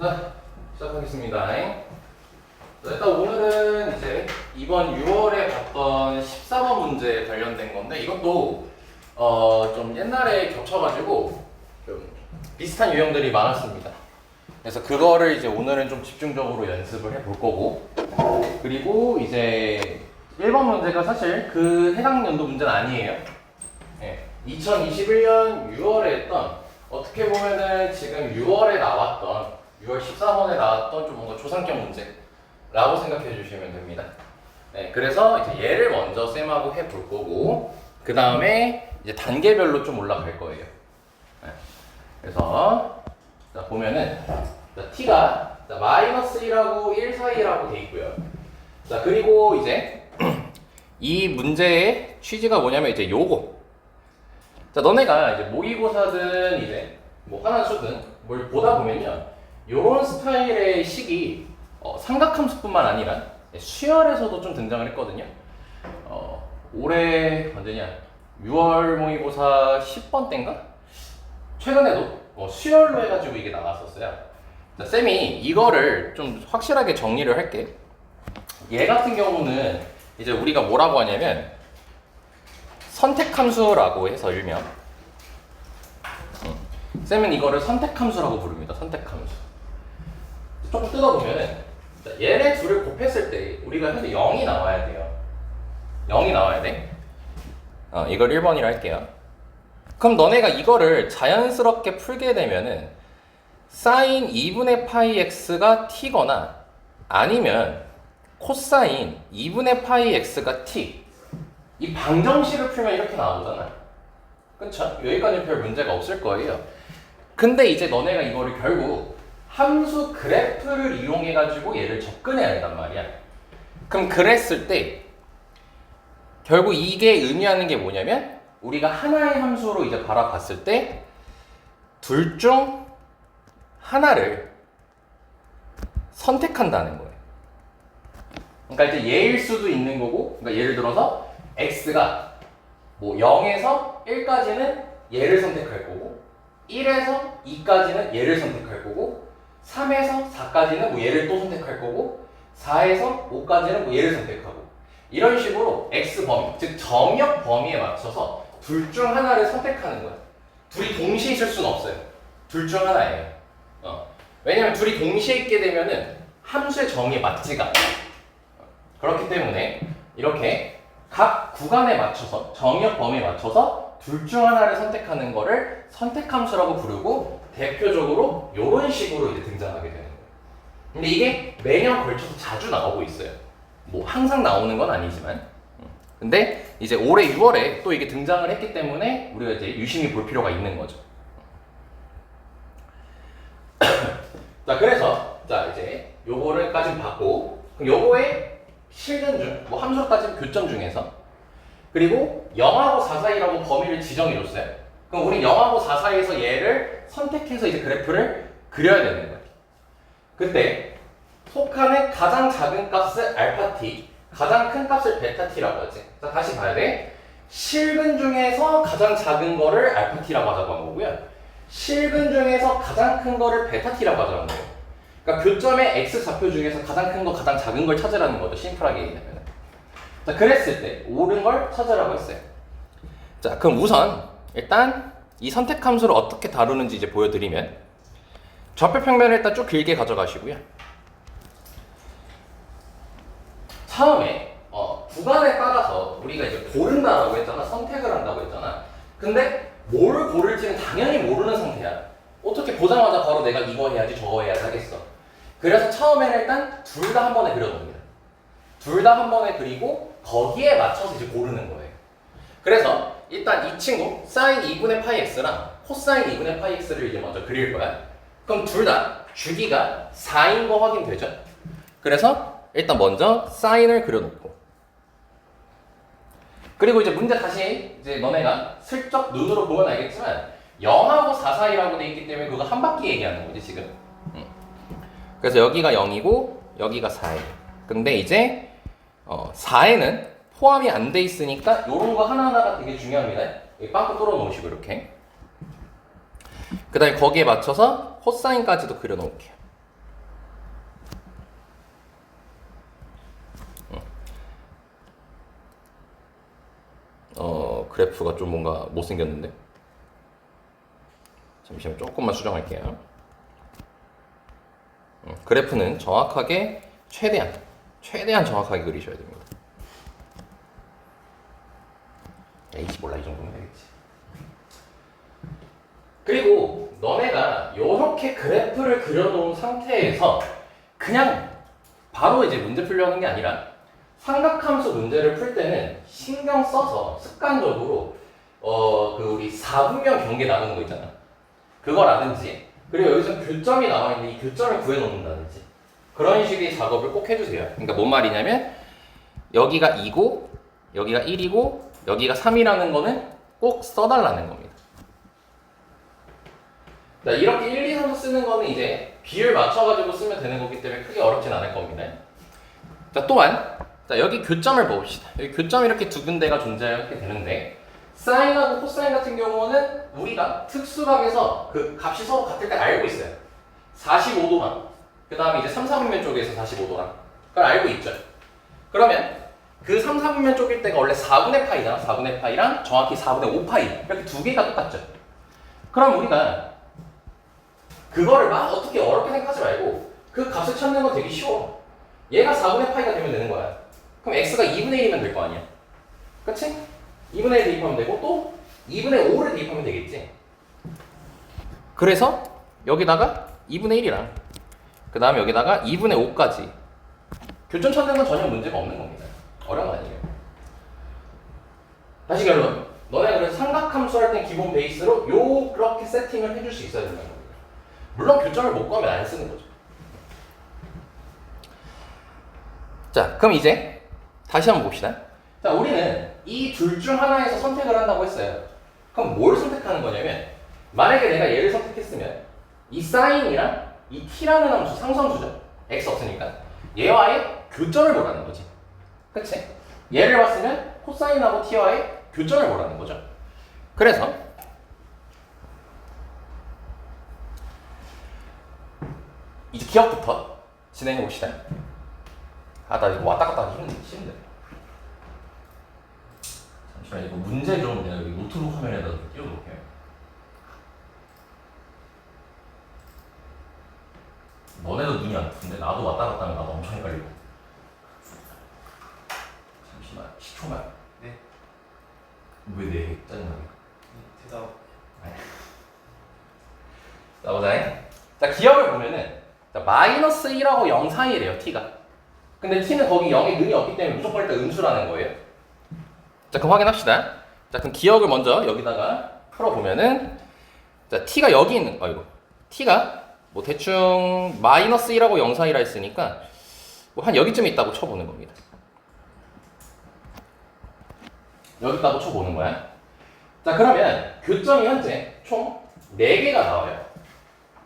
자, 시작하겠습니다. 일단 오늘은 이제 이번 6월에 봤던 14번 문제 관련된 건데 이것도 좀 옛날에 겹쳐가지고 좀 비슷한 유형들이 많았습니다. 그래서 그거를 이제 오늘은 좀 집중적으로 연습을 해볼 거고, 그리고 이제 1번 문제가 사실 그 해당 연도 문제는 아니에요. 2021년 6월에 했던, 어떻게 보면은 지금 6월에 나왔던 6월 14번에 나왔던 좀 뭔가 조상격 문제라고 생각해 주시면 됩니다. 그래서 이제 얘를 먼저 쌤하고 해볼 거고, 그 다음에 이제 단계별로 좀 올라갈 거예요. 그래서 자, 보면은 자, t가 자, 마이너스 1하고 1 사이라고 돼 있고요. 자, 그리고 이제 이 문제의 취지가 뭐냐면 이제 요거. 자, 너네가 이제 모의고사든 이제 뭐 화난수든 뭘 보다 보면요, 요런 스타일의 식이 삼각함수뿐만 아니라 수열에서도 좀 등장을 했거든요. 올해 언제냐? 6월 모의고사 10번 때인가? 최근에도 수열로 해가지고 이게 나왔었어요. 자, 쌤이 이거를 좀 확실하게 정리를 할게. 얘 같은 경우는 이제 우리가 뭐라고 하냐면 선택함수라고 해서 일명 쌤은 이거를 선택함수라고 부릅니다. 선택함수. 조금 뜯어보면은 얘네 둘을 곱했을 때 우리가 현재 0이 나와야 돼요. 0이 나와야 돼. 이걸 1번이라 할게요. 그럼 너네가 이거를 자연스럽게 풀게 되면은 사인 2분의 파이 x가 t거나 아니면 코사인 2분의 파이 x가 t, 이 방정식을 풀면 이렇게 나오잖아. 그쵸? 여기까지는 별 문제가 없을 거예요. 근데 이제 너네가 이거를 결국 함수 그래프를 이용해가지고 얘를 접근해야 된단 말이야. 그럼 그랬을 때 결국 이게 의미하는 게 뭐냐면 우리가 하나의 함수로 이제 바라봤을 때 둘 중 하나를 선택한다는 거예요. 그러니까 이제 얘일 수도 있는 거고, 그러니까 예를 들어서 x가 뭐 0에서 1까지는 얘를 선택할 거고, 1에서 2까지는 얘를 선택할 거고, 3에서 4까지는 뭐 얘를 또 선택할 거고, 4에서 5까지는 뭐 얘를 선택하고, 이런 식으로 x 범위, 즉 점역 범위에 맞춰서 둘 중 하나를 선택하는 거야. 둘이 동시에 있을 수는 없어요. 둘 중 하나예요. 왜냐면 둘이 동시에 있게 되면은 함수의 정의에 맞지가 않아요. 그렇기 때문에 이렇게 각 구간에 맞춰서, 정역 범위에 맞춰서 둘 중 하나를 선택하는 거를 선택함수라고 부르고, 대표적으로 이런 식으로 이제 등장하게 되는 거예요. 근데 이게 매년 걸쳐서 자주 나오고 있어요. 뭐 항상 나오는 건 아니지만. 근데 이제 올해 6월에 또 이게 등장을 했기 때문에 우리가 이제 유심히 볼 필요가 있는 거죠. 자, 그래서 자 이제 요거를까지 봤고, 그럼 요거의 실근 중, 뭐 함수로 따지면 교점 중에서, 그리고 0하고 4 사이라고 범위를 지정해줬어요. 그럼 우리 0하고 4 사이에서 얘를 선택해서 이제 그래프를 그려야 되는 거예요. 그때 속하는 가장 작은 값을 알파 t, 가장 큰 값을 베타 t라고 하지. 자, 다시 봐야 돼. 실근 중에서 가장 작은 거를 알파 t라고 하자고 한 거고요. 실근 중에서 가장 큰 거를 베타 t라고 하자는 거예요. 그러니까 교점의 x 좌표 중에서 가장 큰 거, 가장 작은 걸 찾으라는 거죠. 심플하게 얘기하면. 자, 그랬을 때 옳은 걸 찾으라고 했어요. 자, 그럼 우선 일단 이 선택함수를 어떻게 다루는지 이제 보여드리면, 좌표 평면을 일단 쭉 길게 가져가시고요. 처음에 구간에 따라서 우리가 이제 고른다라고 했잖아. 선택을 한다고 했잖아. 근데 뭘 고를지는 당연히 모르는 상태야. 어떻게 보자마자 바로 내가 이거 해야지 저거 해야지 하겠어. 그래서 처음에는 일단 둘 다 한 번에 그려놓습니다. 둘 다 한 번에 그리고 거기에 맞춰서 이제 고르는 거예요. 그래서 일단 이 친구 사인 2분의 파이 x랑 코사인 2분의 파이 x를 이제 먼저 그릴 거야. 그럼 둘 다 주기가 4인 거 확인되죠? 그래서 일단 먼저 사인을 그려놓고, 그리고 이제 문제 다시 이제 너네가 슬쩍 눈으로 보면 알겠지만 0하고 4 사이라고 돼 있기 때문에 그거 한 바퀴 얘기하는 거지 지금. 그래서 여기가 0이고 여기가 4예요. 근데 이제 4에는 포함이 안 돼 있으니까 요런 거 하나하나가 되게 중요합니다. 여기 빵꾸 뚫어 놓으시고 이렇게. 그 다음에 거기에 맞춰서 코사인까지도 그려 놓을게요. 그래프가 좀 뭔가 못생겼는데. 잠시만 조금만 수정할게요. 그래프는 정확하게 최대한 정확하게 그리셔야 됩니다. H 몰라, 이 정도면 되겠지. 그리고 너네가 이렇게 그래프를 그려놓은 상태에서 그냥 바로 이제 문제 풀려고 하는 게 아니라 삼각함수 문제를 풀 때는 신경 써서 습관적으로 그 우리 4분면 경계 나누는 거 있잖아. 그거라든지, 그리고 여기서 교점이 나와 있는데 이 교점을 구해놓는다든지 그런 식의 작업을 꼭 해주세요. 그러니까 뭔 말이냐면 여기가 2고 여기가 1이고 여기가 3이라는 거는 꼭 써달라는 겁니다. 자, 이렇게 1, 2, 3, 4 쓰는 거는 이제 비율 맞춰가지고 쓰면 되는 거기 때문에 크게 어렵진 않을 겁니다. 자, 또한 자, 여기 교점을 봅시다. 여기 교점이 이렇게 두 군데가 존재하게 되는데 사인하고 코사인 같은 경우는 우리가 특수각에서 그 값이 서로 같을 때 알고 있어요. 45도랑 그 다음에 이제 3, 4분면 쪽에서 45도랑 그걸 알고 있죠. 그러면 그 3, 4분면 쪽일 때가 원래 4분의 파이잖아. 4분의 파이랑 정확히 4분의 5 파이 이렇게 두 개가 똑같죠. 그럼 우리가 그거를 막 어떻게 어렵게 생각하지 말고 그 값을 찾는 건 되게 쉬워. 얘가 4분의 파이가 되면 되는 거야. 그럼 x가 2분의 1이면 될 거 아니야. 그치? 2분의 1 대입하면 되고 또 2분의 5를 대입하면 되겠지. 그래서 여기다가 2분의 1이랑 그 다음에 여기다가 2분의 5까지 교점 찾는 건 전혀 문제가 없는 겁니다. 어려운 거 아니에요. 다시 결론. 너네 그래서 삼각함수 할 땐 기본 베이스로 그렇게 세팅을 해줄 수 있어야 된다는 겁니다. 물론 교점을 못 구하면 안 쓰는 거죠. 자, 그럼 이제 다시 한번 봅시다. 자, 우리는 이 둘 중 하나에서 선택을 한다고 했어요. 그럼 뭘 선택하는 거냐면 만약에 내가 얘를 선택했으면 이 사인이랑 이 t라는 함수 상수함수죠. x 없으니까 얘와의 교점을 보라는 거지. 그치? 얘를 봤으면 코사인하고 t와의 교점을 보라는 거죠. 그래서 이제 기억부터 진행해 봅시다. 나 이거 왔다 갔다 하기 싫은데. 잠시만, 이거 문제 좀 내가 여기 노트북 화면에다 좀 띄워놓을게요. 너네도 눈이 안 아픈데 나도 왔다 갔다 하면 나도 엄청 헷갈리고. 잠시만, 10초만. 네. 왜 내 짜증나게? 대답. 자, 보자. 자, 기억을 보면은 자, 마이너스 1하고 0 사이래요, t가. 근데 t는 거기 0에 는이 없기 때문에 무조건 일단 음수라는 거예요. 자, 그럼 확인합시다. 자, 그럼 기억을 먼저 여기다가 풀어보면은 자, t가 여기 있는, t가 뭐 대충 마이너스 1하고 0 사이라 했으니까 뭐 한 여기쯤에 있다고 쳐보는 겁니다. 여기 있다고 쳐보는 거야. 자, 그러면 교점이 현재 총 4개가 나와요.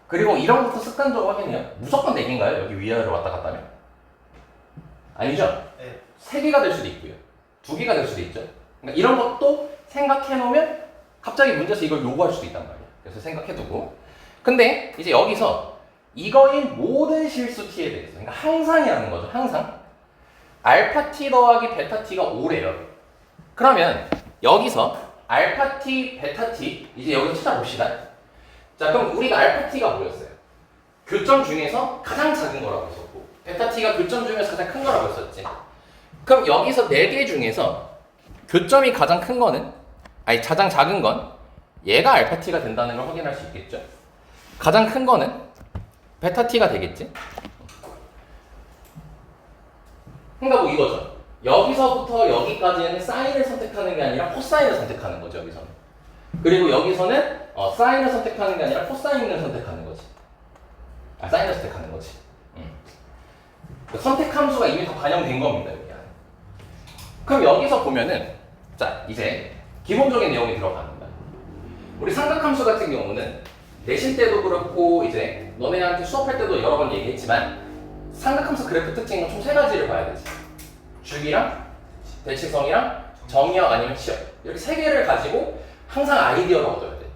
그리고 이런 것도 습관적으로 확인해요. 무조건 4개인가요? 여기 위아래로 왔다 갔다 하면? 아니죠? 네. 3개가 될 수도 있고요. 2개가 될 수도 있죠. 그러니까 이런 것도 생각해 놓으면 갑자기 문제에서 이걸 요구할 수도 있단 말이에요. 그래서 생각해 두고. 근데 이제 여기서 이거인 모든 실수 t에 대해서, 그러니까 항상이라는 거죠. 항상. 알파 t 더하기 베타 t가 5래요. 그러면 여기서 알파 t, 베타 t 이제 여기서 찾아봅시다. 자, 그럼 우리가 알파 t가 뭐였어요? 교점 중에서 가장 작은 거라고 했었고 베타 t가 교점 중에서 가장 큰 거라고 했었지. 그럼 여기서 4개 중에서 교점이 가장 큰 거는 가장 작은 건 얘가 알파 t가 된다는 걸 확인할 수 있겠죠. 가장 큰 거는 베타 t가 되겠지. 그러니까 뭐 이거죠. 여기서부터 여기까지는 사인을 선택하는 게 아니라 코사인을 선택하는 거죠. 여기서는. 그리고 여기서는 사인을 선택하는 게 아니라 코사인을 선택하는 거지. 사인을 선택하는 거지. 선택 함수가 이미 다 반영된 겁니다. 여기 안에. 그럼 여기서 보면은 자, 이제 기본적인 내용이 들어갑니다. 우리 삼각함수 같은 경우는 내신 때도 그렇고 이제 너네한테 수업할 때도 여러 번 얘기했지만 삼각함수 그래프 특징은 총 3가지를 봐야 되지. 주기랑 대칭성이랑 정의역 아니면 치역. 이렇게 3개를 가지고 항상 아이디어를 얻어야 돼.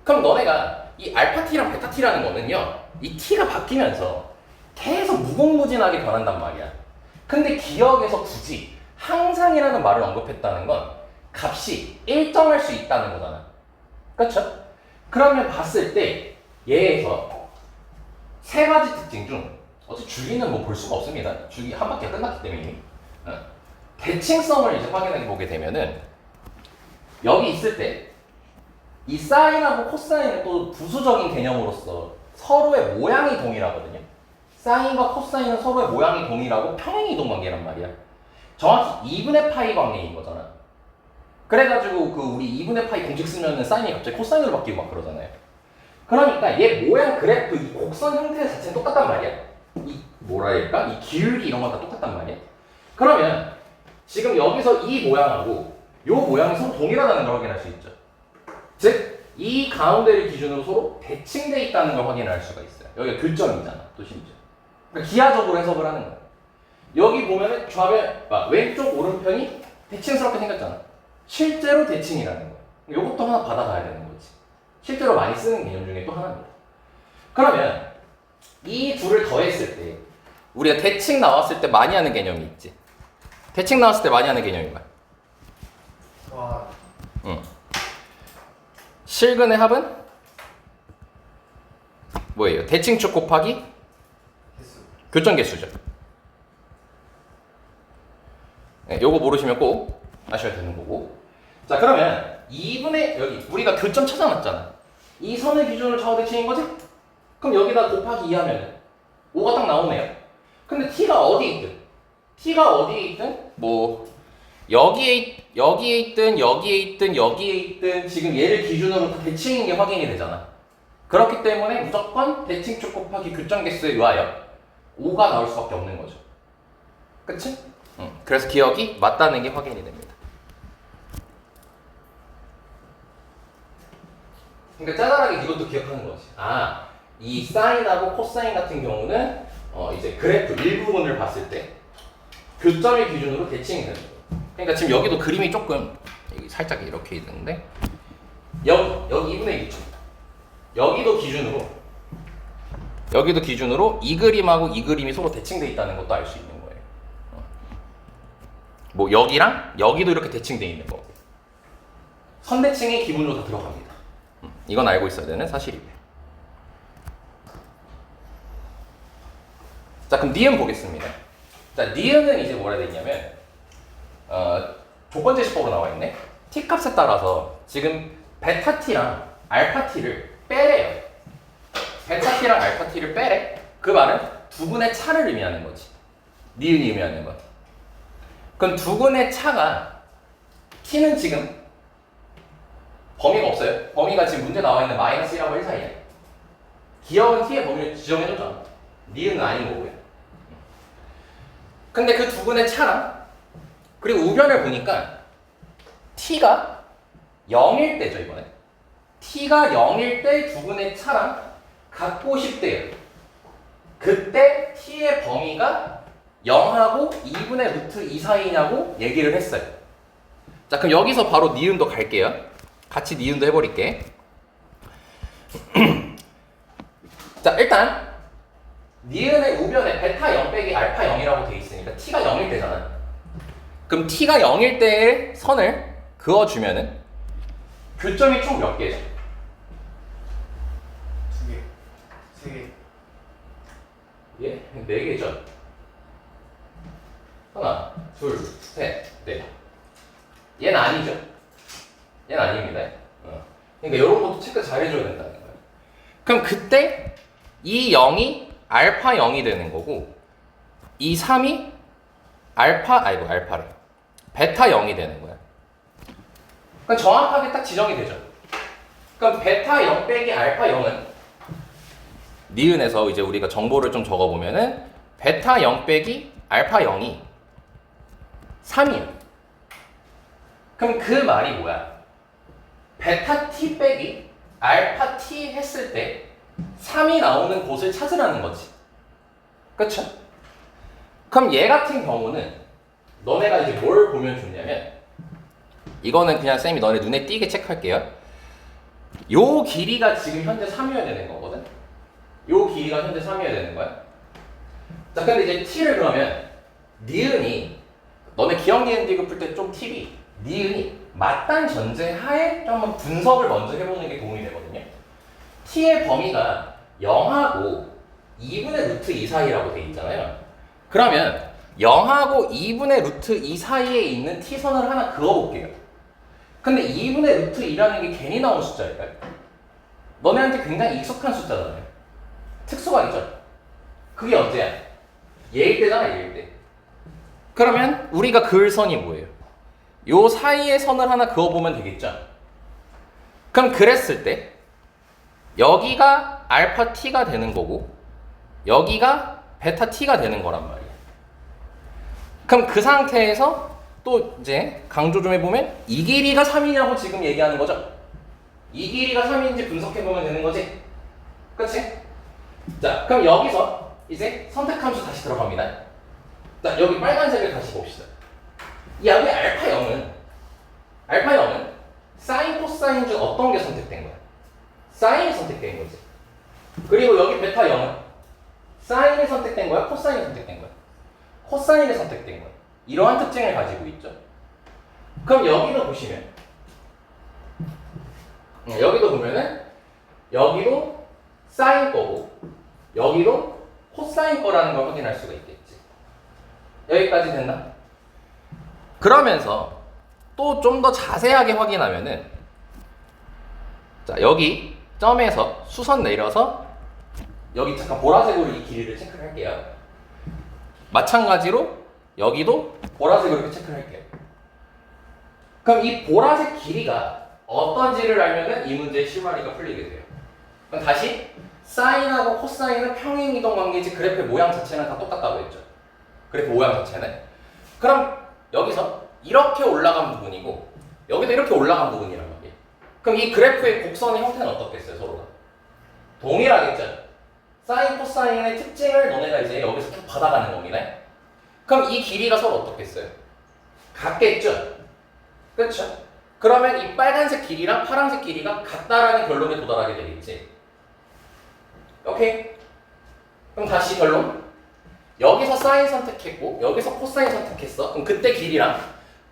그럼 너네가 이 알파 t랑 베타 t라는 거는요, 이 t가 바뀌면서 계속 무궁무진하게 변한단 말이야. 근데 기억에서 굳이 항상이라는 말을 언급했다는 건 값이 일정할 수 있다는 거잖아. 그렇죠? 그러면 봤을 때 얘에서 세 가지 특징 중 어차피 주기는 뭐 볼 수가 없습니다. 주기 한 바퀴가 끝났기 때문에 이미. 대칭성을 이제 확인해 보게 되면은 여기 있을 때 이 사인하고 코사인은 또 부수적인 개념으로서 서로의 모양이 동일하거든요. 사인과 코사인은 서로의 모양이 동일하고 평행이동 관계란 말이야. 정확히 2분의 파이 관계인 거잖아. 그래가지고 그 우리 2분의 파이 공식 쓰면은 사인이 갑자기 코사인으로 바뀌고 막 그러잖아요. 그러니까 얘 모양 그래프 이 곡선 형태 자체는 똑같단 말이야. 이 뭐라 해야 될까? 이 기울기 이런 건 다 똑같단 말이야. 그러면 지금 여기서 이 모양하고 요 모양이 서로 동일하다는 걸 확인할 수 있죠. 즉 이 가운데를 기준으로 서로 대칭돼 있다는 걸 확인할 수가 있어요. 여기가 교점이잖아. 또 심지어. 그러니까 기하적으로 해석을 하는 거야. 여기 보면은 좌변 왼쪽 오른편이 대칭스럽게 생겼잖아. 실제로 대칭이라는 거야. 이것도 하나 받아가야 되는 거지. 실제로 많이 쓰는 개념 중에 또 하나입니다. 그러면 이 둘을 더했을 때 우리가 대칭 나왔을 때 많이 하는 개념이 있지. 대칭 나왔을 때 많이 하는 개념이 뭐야? 와. 응. 실근의 합은 뭐예요? 대칭축 곱하기 개수. 교점 개수죠. 네, 요거 모르시면 꼭 아셔야 되는 거고. 자, 그러면 2분의 여기 우리가 교점 찾아놨잖아. 이 선을 기준으로 좌우대칭인 거지? 그럼 여기다 곱하기 2 하면은 5가 딱 나오네요. 근데 t가 어디에 있든 t가 어디에 있든 뭐 여기에 있든 여기에 있든 여기에 있든 지금 얘를 기준으로 다 대칭인 게 확인이 되잖아. 그렇기 때문에 무조건 대칭축 곱하기 교점 개수에 의하여 5가 나올 수밖에 없는 거죠. 그치? 그래서 기억이 맞다는 게 확인이 됩니다. 그러니까 짜잘하게 이것도 기억하는 거지. 아, 이 사인하고 코사인 같은 경우는 이제 그래프 일부분을 봤을 때 교점의 기준으로 대칭이 되는 거예요. 그러니까 지금 여기도 그림이 조금 여기 살짝 이렇게 있는데 여기 2분의 1죠. 여기도 기준으로 이 그림하고 이 그림이 서로 대칭돼 있다는 것도 알 수 있는 거예요. 뭐 여기랑 여기도 이렇게 대칭돼 있는 거. 선대칭이 기본으로 다 들어갑니다. 이건 알고 있어야 되는 사실이고요. 자, 그럼 니은 보겠습니다. 자, 니은은 이제 뭐라 해야 되냐면 조건 제시법으로 나와 있네. t 값에 따라서 지금 베타 t랑 알파 t를 빼래요. 베타 t랑 알파 t를 빼래. 그 말은 두 분의 차를 의미하는 거지. 니은이 의미하는 건. 그럼 두 분의 차가 t는 지금 범위가 없어요. 범위가 지금 문제 나와 있는 마이너스 1하고 1 사이야. 기억은 t의 범위를 지정해줬잖아. 니은은 아닌 거고요. 근데 그 두 분의 차랑 그리고 우변을 보니까 t가 0일 때죠, 이번에. t가 0일 때 두 분의 차랑 갖고 싶대요. 그때 t의 범위가 0하고 2분의 루트 2 사이냐고 얘기를 했어요. 자, 그럼 여기서 바로 니은도 갈게요. 같이 니은도 해버릴게. 자, 일단 니은의 우변에 베타 0 빼기 알파 0이라고 돼 있으니까 t가 0일 때잖아. 그럼 t가 0일 때의 선을 그어주면은 교점이 총 몇 개죠? 2개. 3개. 예? 4개죠? 하나, 둘, 셋, 넷. 얘는 아니죠? 얘는 아닙니다. 그러니까 이런 것도 체크 잘 해줘야 된다는 거예요. 그럼 그때 이 0이 알파 0이 되는 거고 이 3이 알파래. 베타 0이 되는 거야. 그럼 정확하게 딱 지정이 되죠. 그럼 베타 0 빼기 알파 0은 니은에서 이제 우리가 정보를 좀 적어보면은 베타 0 빼기 알파 0이 3이에요. 그럼 그 말이 뭐야? 베타 t 빼기 알파 t 했을 때 3이 나오는 곳을 찾으라는 거지. 그쵸? 그럼 얘 같은 경우는 너네가 이제 뭘 보면 좋냐면 이거는 그냥 쌤이 너네 눈에 띄게 체크할게요. 요 길이가 지금 현재 3이어야 되는 거거든? 요 길이가 현재 3이어야 되는 거야. 자, 근데 이제 t를 그러면 니은이 너네 기억 니은 디귿 풀 때 좀 팁이 니은이 맞다는 전제 하에 좀 한번 분석을 먼저 해보는 게 도움이 되거든요. t의 범위가 0하고 2분의 루트 2 사이라고 돼 있잖아요. 그러면 0하고 2분의 루트 2 사이에 있는 t선을 하나 그어볼게요. 근데 2분의 루트 2라는 게 괜히 나온 숫자일까요? 너네한테 굉장히 익숙한 숫자잖아요. 특수가 있죠? 그게 언제야? 얘일 때잖아, 얘일 때. 그러면 우리가 그을 선이 뭐예요? 요 사이에 선을 하나 그어보면 되겠죠? 그럼 그랬을 때 여기가 알파 t가 되는 거고 여기가 베타 t가 되는 거란 말이야. 그럼 그 상태에서 또 이제 강조 좀 해보면 이 길이가 3이냐고 지금 얘기하는 거죠? 이 길이가 3인지 분석해보면 되는 거지? 그치? 자, 그럼 여기서 이제 선택함수 다시 들어갑니다. 자, 여기 빨간색을 다시 봅시다. 여기 알파 0은 사인, 코사인 중 어떤 게 선택된 거야? 사인이 선택된 거지. 그리고 여기 베타 0은 사인이 선택된 거야? 코사인이 선택된 거야? 코사인이 선택된 거야. 이러한 특징을 가지고 있죠. 그럼 여기도 보시면 여기도 보면은 여기도 사인 거고 여기도 코사인 거라는 걸 확인할 수가 있겠지. 여기까지 됐나? 그러면서 또 좀 더 자세하게 확인하면은 자 여기 점에서 수선 내려서 여기 잠깐 보라색으로 이 길이를 체크를 할게요. 마찬가지로 여기도 보라색으로 이렇게 체크를 할게요. 그럼 이 보라색 길이가 어떤지를 알면은 이 문제의 실마리가 풀리게 돼요. 그럼 다시 사인하고 코사인은 평행이동 관계지 그래프의 모양 자체는 다 똑같다고 했죠. 그래프 모양 자체는. 그럼 여기서 이렇게 올라간 부분이고 여기도 이렇게 올라간 부분이란 말이에요. 그럼 이 그래프의 곡선의 형태는 어떻겠어요, 서로가? 동일하겠죠. 사인, 코사인의 특징을 너네가 이제 여기서 쭉 받아가는 겁니다. 그럼 이 길이가 서로 어떻겠어요? 같겠죠? 그렇죠? 그러면 이 빨간색 길이랑 파란색 길이가 같다라는 결론에 도달하게 되겠지. 오케이? 그럼 다시 결론. 여기서 사인 선택했고 여기서 코사인 선택했어. 그럼 그때 길이랑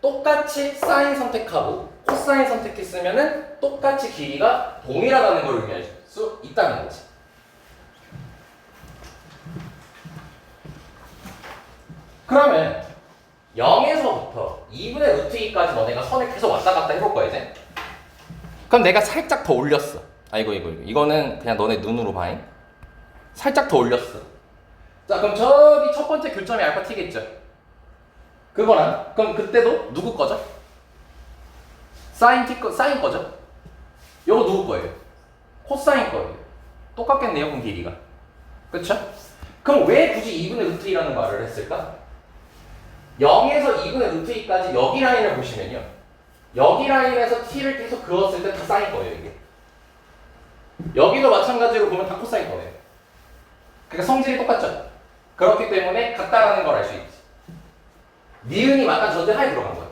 똑같이 사인 선택하고 코사인 선택했으면은 똑같이 길이가 동일하다는 걸 의미할 수 있다는 거지. 그러면 0에서부터 2분의 루트 2까지 너네가 선을 계속 왔다 갔다 해볼 거야 이제. 그럼 내가 살짝 더 올렸어. 이거는 그냥 너네 눈으로 봐잉. 살짝 더 올렸어. 자, 그럼 저기 첫 번째 교점이 알파 t겠죠? 그거랑 그럼 그때도 누구 거죠? 사인 거죠? 요거 누구 거예요? 코사인 거예요. 똑같겠네요, 그럼 길이가. 그쵸? 그럼 왜 굳이 2분의 루트 2라는 말을 했을까? 0에서 2분의 루트 2까지 여기 라인을 보시면요. 여기 라인에서 t를 계속 그었을 때 다 사인 거예요, 이게. 여기도 마찬가지로 보면 다 코사인 거예요. 그러니까 성질이 똑같죠? 그렇기 때문에 같다라는 걸 알 수 있지. 니은이 맞다 전제 하에 들어간 거야.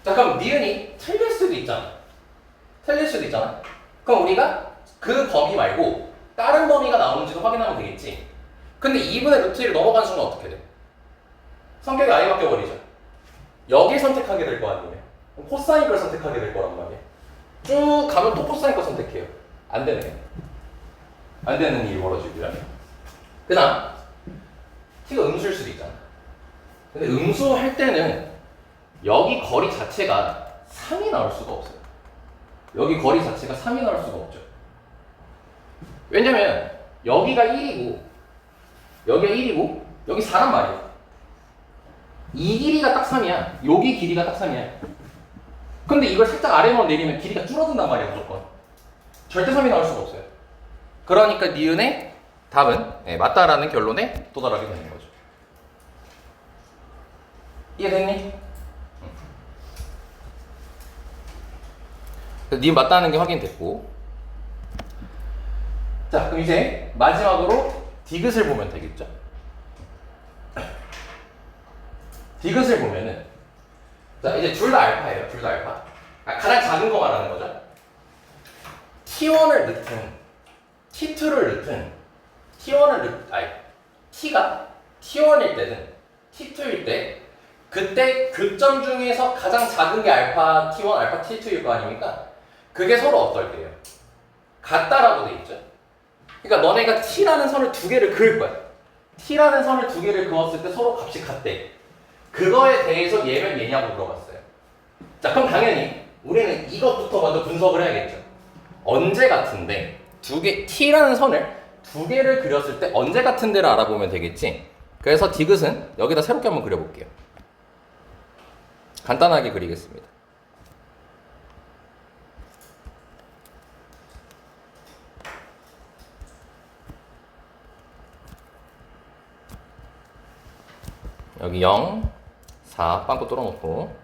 자, 그럼 니은이 틀릴 수도 있잖아. 그럼 우리가 그 범위 말고 다른 범위가 나오는지도 확인하면 되겠지. 근데 2분의 루트 1을 넘어간 순간 어떻게 돼? 성격이 아예 바뀌어버리죠. 여기 선택하게 될 거 아니에요. 코사인 걸 선택하게 될 거란 말이에요. 쭉 가면 또 코사인 걸 선택해요. 안 되네. 안 되는 일이 벌어지고요. 그 다음 t가 음수일 수도 있잖아. 근데 음수할 때는 여기 거리 자체가 3이 나올 수가 없어요. 여기 거리 자체가 3이 나올 수가 없죠. 왜냐면 여기가 1이고 여기가 1이고 여기 4란 말이야. 이 길이가 딱 3이야. 여기 길이가 딱 3이야. 근데 이걸 살짝 아래로 내리면 길이가 줄어든단 말이야, 무조건. 절대 3이 나올 수가 없어요. 그러니까 니은의 답은 맞다라는 결론에 도달하게 되는 거죠. 이해됐니? 니은 맞다는 게 확인됐고. 자, 그럼 이제 마지막으로 디귿을 보면 되겠죠. 디귿을 보면은 자, 이제 둘 다 알파예요. 둘 다 알파. 가장 작은 거 말하는 거죠. T1을 넣든 T2를 넣든 T가 T1일 때든 T2일 때 그때 극점 중에서 가장 작은 게 알파 t1, 알파 t2일 거 아닙니까? 그게 서로 어떨게요? 같다라고 돼 있죠. 그러니까 너네가 t라는 선을 두 개를 그을 거야. t라는 선을 두 개를 그었을 때 서로 값이 같대. 그거에 대해서 얘면 얘냐고 물어봤어요. 자, 그럼 당연히 우리는 이것부터 먼저 분석을 해야겠죠. 언제 같은데 t라는 선을 두 개를 그렸을 때 언제 같은데를 알아보면 되겠지. 그래서 디귿은 여기다 새롭게 한번 그려볼게요. 간단하게 그리겠습니다. 여기 0, 4 빵꾸 뚫어놓고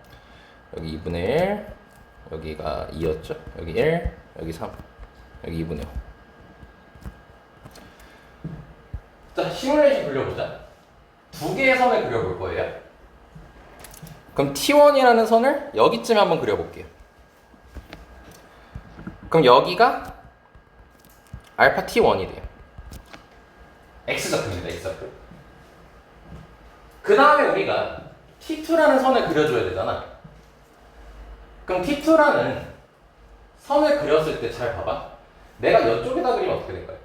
여기 2분의 1, 여기가 2였죠? 여기 1, 여기 3, 여기 2분의 5. 자, 시뮬레이션 그려보자. 두 개의 선을 그려볼 거예요. 그럼 T1이라는 선을 여기쯤에 한번 그려볼게요. 그럼 여기가 알파 T1이 돼요. X좌표입니다, X좌표. 그 다음에 우리가 T2라는 선을 그려줘야 되잖아. 그럼 T2라는 선을 그렸을 때 잘 봐봐. 내가 이쪽에다 그리면 어떻게 될까요?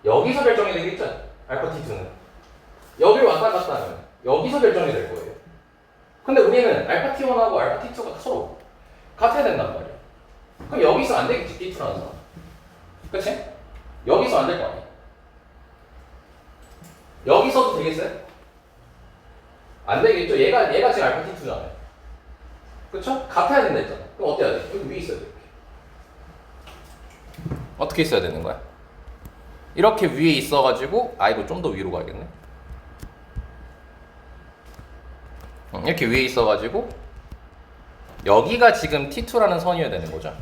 여기서 결정이 되겠죠? 알파 T2는. 여기를 왔다 갔다 하면 여기서 결정이 될 거예요. 근데 우리는 알파 T1하고 알파 T2가 서로 같아야 된단 말이야. 그럼 여기서 안 되겠지, T2라는 선. 그치? 여기서 안 될 거 아니야. 여기서도 되겠어요? 안 되겠죠? 얘가 지금 알파 T2잖아요. 그쵸? 같아야 된다 했잖아. 그럼 어때야 돼? 여기 위에 있어야 돼. 이렇게. 어떻게 있어야 되는 거야? 이렇게 위에 있어가지고, 이거 좀 더 위로 가야겠네. 이렇게 위에 있어가지고, 여기가 지금 T2라는 선이어야 되는 거죠.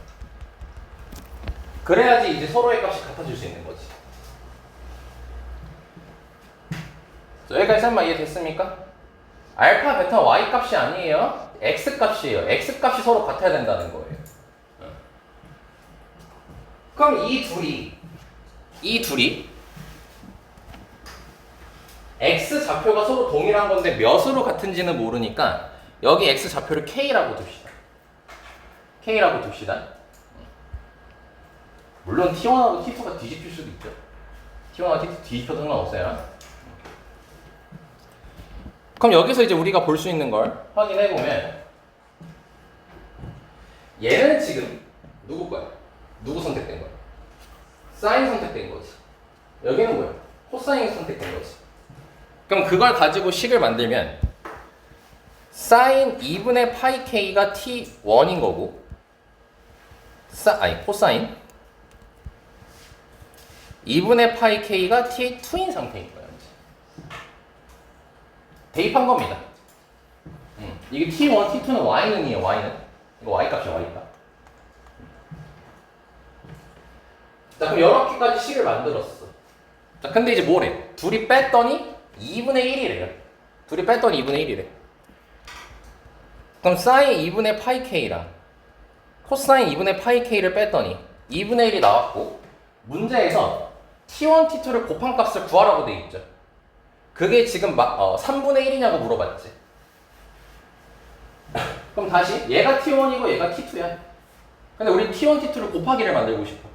그래야지 이제 서로의 값이 같아질 수 있는 거지. 여기까지 설마 이해됐습니까? 알파, 베타, y 값이 아니에요. x 값이에요. x 값이 서로 같아야 된다는 거예요. 그럼 이 둘이 x 좌표가 서로 동일한 건데 몇으로 같은지는 모르니까 여기 x 좌표를 k라고 둡시다. k라고 둡시다. 물론 t1하고 t2가 뒤집힐 수도 있죠. t1하고 t2 뒤집혀도 상관없어요. 그럼 여기서 이제 우리가 볼 수 있는 걸 확인해 보면 얘는 지금 누구 거야? 누구 선택된 거야? 사인 선택된 거지. 여기는 뭐야? 코사인 선택된 거지. 그럼 그걸 가지고 식을 만들면 사인 2분의 파이 k가 t1인 거고 코사인 2분의 파이 k가 t2인 상태인 거야. 대입한 겁니다. 이게 T1, T2는 Y는이에요, Y는. 이거 Y 값이야, Y 값. 자, 그럼 이렇게까지 식을 만들었어. 자, 근데 이제 뭐래? 둘이 뺐더니 2분의 1이래요. 둘이 뺐더니 2분의 1이래. 그럼 사인 2분의 파이 K랑 코사인 2분의 파이 K를 뺐더니 2분의 1이 나왔고 문제에서 T1, T2를 곱한 값을 구하라고 돼 있죠. 그게 지금 3분의 1이냐고 물어봤지. 그럼 다시 얘가 T1이고 얘가 T2야. 근데 우리 T1, T2를 곱하기를 만들고 싶어.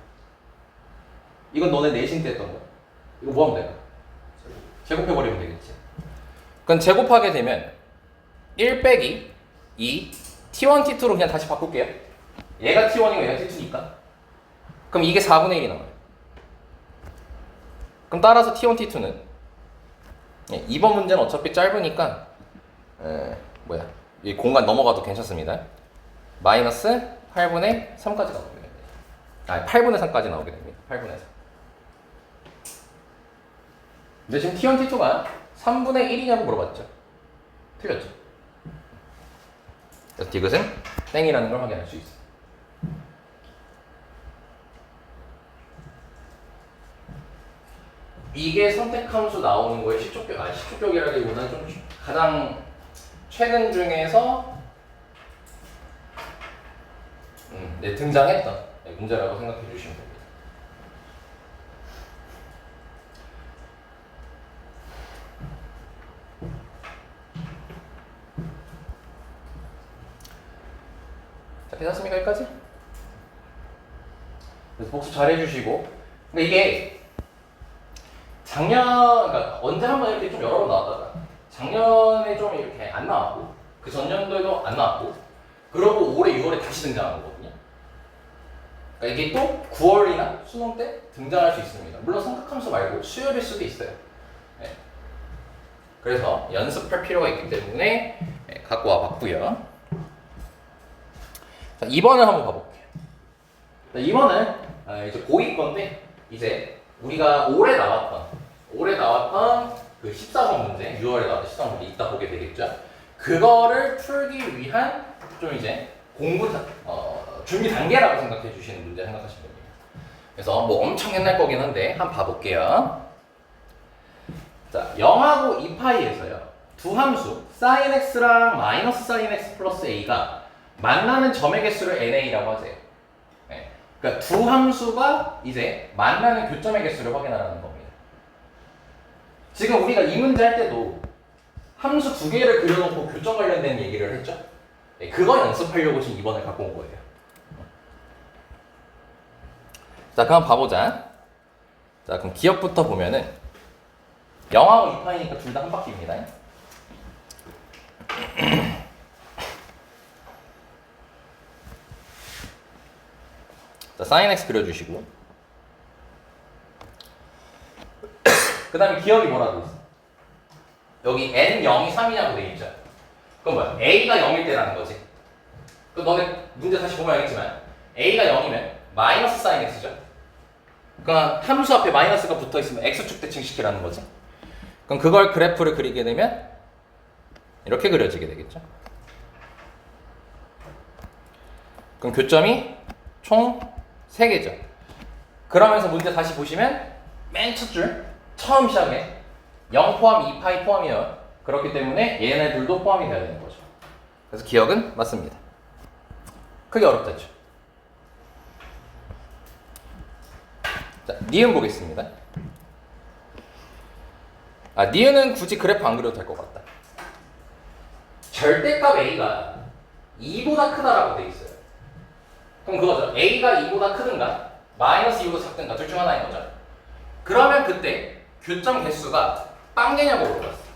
이건 너네 내신 때 했던 거야. 이거 뭐 하면 될까? 제곱해버리면 되겠지. 그럼 제곱하게 되면 1 빼기 2 T1, T2로 그냥 다시 바꿀게요. 얘가 T1이고 얘가 T2니까. 그럼 이게 4분의 1이 나와요. 그럼 따라서 T1, T2는 이번 문제는 어차피 짧으니까 이 공간 넘어가도 괜찮습니다. 마이너스 8분의 3까지 나오게 됩니다. 8분의 3까지 나오게 됩니다. 8분의 3. 근데 지금 T1, T2가 3분의 1이냐고 물어봤죠. 틀렸죠. 그래서 디귿은 땡이라는 걸 확인할 수 있어요. 이게 선택함수 나오는 거에 10족격이라기보다는 좀 가장 최근 중에서 등장했던 문제라고 생각해 주시면 됩니다. 괜찮습니까 여기까지? 그래서 복습 잘 해주시고. 근데 이게 그러니까 언제 한번 이렇게 좀 여러 번 나왔다가 작년에 좀 이렇게 안 나왔고 그 전년도에도 안 나왔고 그러고 올해 6월에 다시 등장한 거거든요. 그러니까 이게 또 9월이나 수능 때 등장할 수 있습니다. 물론 삼각함수 말고 수열일 수도 있어요. 네. 그래서 연습할 필요가 있기 때문에 갖고 와봤고요. 자, 2번을 한번 봐볼게요. 자, 2번은 이제 고2 건데 이제 우리가 올해 나왔던 그 14번 문제, 6월에 나왔던 14번 문제 이따 보게 되겠죠. 그거를 풀기 위한 좀 이제 준비 단계라고 생각해 주시는 문제 생각하시면 됩니다. 그래서 뭐 엄청 옛날 거긴 한데 한번 봐볼게요. 자, 0하고 2파이에서요. 두 함수 sin x랑 마이너스 sin x 플러스 a가 만나는 점의 개수를 NA라고 하세요. 네. 그러니까 두 함수가 이제 만나는 교점의 개수를 확인하라는 겁니다. 지금 우리가 이 문제 할 때도 함수 두 개를 그려놓고 교점 관련된 얘기를 했죠. 네, 그거 연습하려고 지금 2번을 갖고 온 거예요. 자, 그럼 봐보자. 자, 그럼 기억부터 보면은 0하고 2파이니까 둘 다 한 바퀴입니다. 자, sin x 그려주시고 그 다음에 기억이 뭐라고 있어? 여기 n 0이 3이냐고 돼 있죠? 그럼 뭐야? a가 0일 때라는 거지. 그 너네 문제 다시 보면 알겠지만 a가 0이면 마이너스 sin x죠? 그러니까 함수 앞에 마이너스가 붙어있으면 x축 대칭시키라는 거지. 그럼 그걸 그래프를 그리게 되면 이렇게 그려지게 되겠죠. 그럼 교점이 총 3개죠. 그러면서 문제 다시 보시면 맨 첫 줄 처음 시작에 0 포함 2파이 포함이에요. 그렇기 때문에 얘네들도 포함이 되어야 되는 거죠. 그래서 기억은 맞습니다. 크게 어렵다 했죠. 자, 니은 보겠습니다. 니은은 굳이 그래프 안 그려도 될 것 같다. 절대값 a가 2보다 크다라고 돼 있어요. 그럼 그거죠. a가 2보다 크든가 마이너스 2보다 작든가 둘 중 하나인 거죠. 그러면 그때 교점 개수가 빵개냐고 물어봤어요.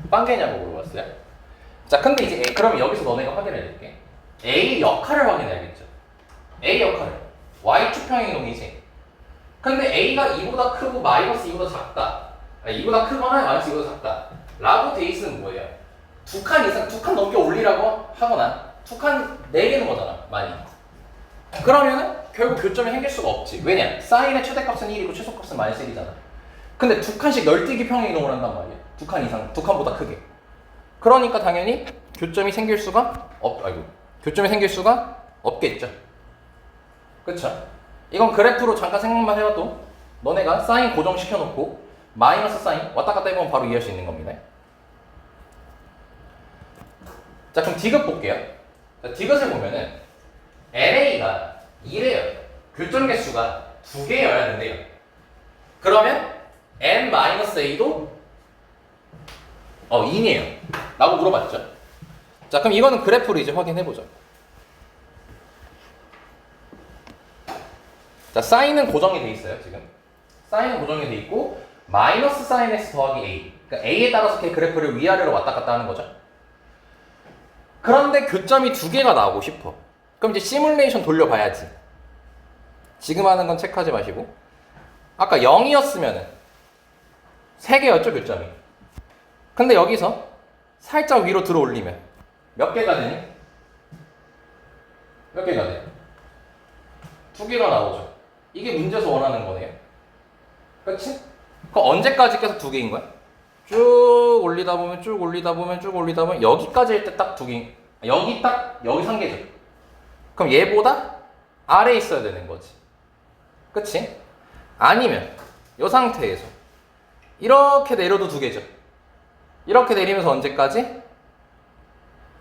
빵개냐고 물어봤어요. 자, 근데 이제 그럼 여기서 너네가 확인해야 될 게 a 역할을 확인해야겠죠. a 역할을 y축평 이동이지. 근데 a가 2보다 크고 마이너스 2보다 작다. 2보다 크거나 마이너스 2보다 작다. 라고 돼 있으면 뭐예요? 두 칸 이상, 두 칸 넘게 올리라고 하거나 두 칸 내리는 거잖아, 많이. 그러면은 결국 교점이 생길 수가 없지. 왜냐? 사인의 최대값은 1이고 최소값은 마이너스 1이잖아. 근데 두 칸씩 널뛰기 평행 이동을 한단 말이야. 두 칸 이상, 두 칸보다 크게. 그러니까 당연히 교점이 생길 수가 없겠죠. 그쵸? 이건 그래프로 잠깐 생각만 해봐도 너네가 사인 고정시켜놓고 마이너스 사인 왔다 갔다 해보면 바로 이해할 수 있는 겁니다. 자, 그럼 디귿 볼게요. 자, 디귿을 보면은 LA가 2래요. 교점 개수가 2개여야 된대요. 그러면 n-a도 2네요. 라고 물어봤죠. 자, 그럼 이거는 그래프로 이제 확인해보죠. 자, 사인은 고정이 돼 있어요, 지금. 사인은 고정이 돼 있고 마이너스 사인 x 더하기 a. 그러니까 a에 따라서 이렇게 그래프를 위아래로 왔다 갔다 하는 거죠. 그런데 교점이 2개가 나오고 싶어. 그럼 이제 시뮬레이션 돌려봐야지. 지금 하는 건 체크하지 마시고. 아까 0이었으면은 3개였죠, 교점이. 근데 여기서 살짝 위로 들어 올리면 몇 개가 되니? 몇 개가 돼? 2개가 나오죠. 이게 문제에서 원하는 거네요. 그렇지? 그럼 언제까지 계속 2개인 거야? 쭉 올리다 보면 쭉 올리다 보면 쭉 올리다 보면 여기까지일 때 딱 2개. 여기 3개죠. 그럼 얘보다 아래에 있어야 되는 거지. 그치? 아니면 이 상태에서 이렇게 내려도 2개죠. 이렇게 내리면서 언제까지?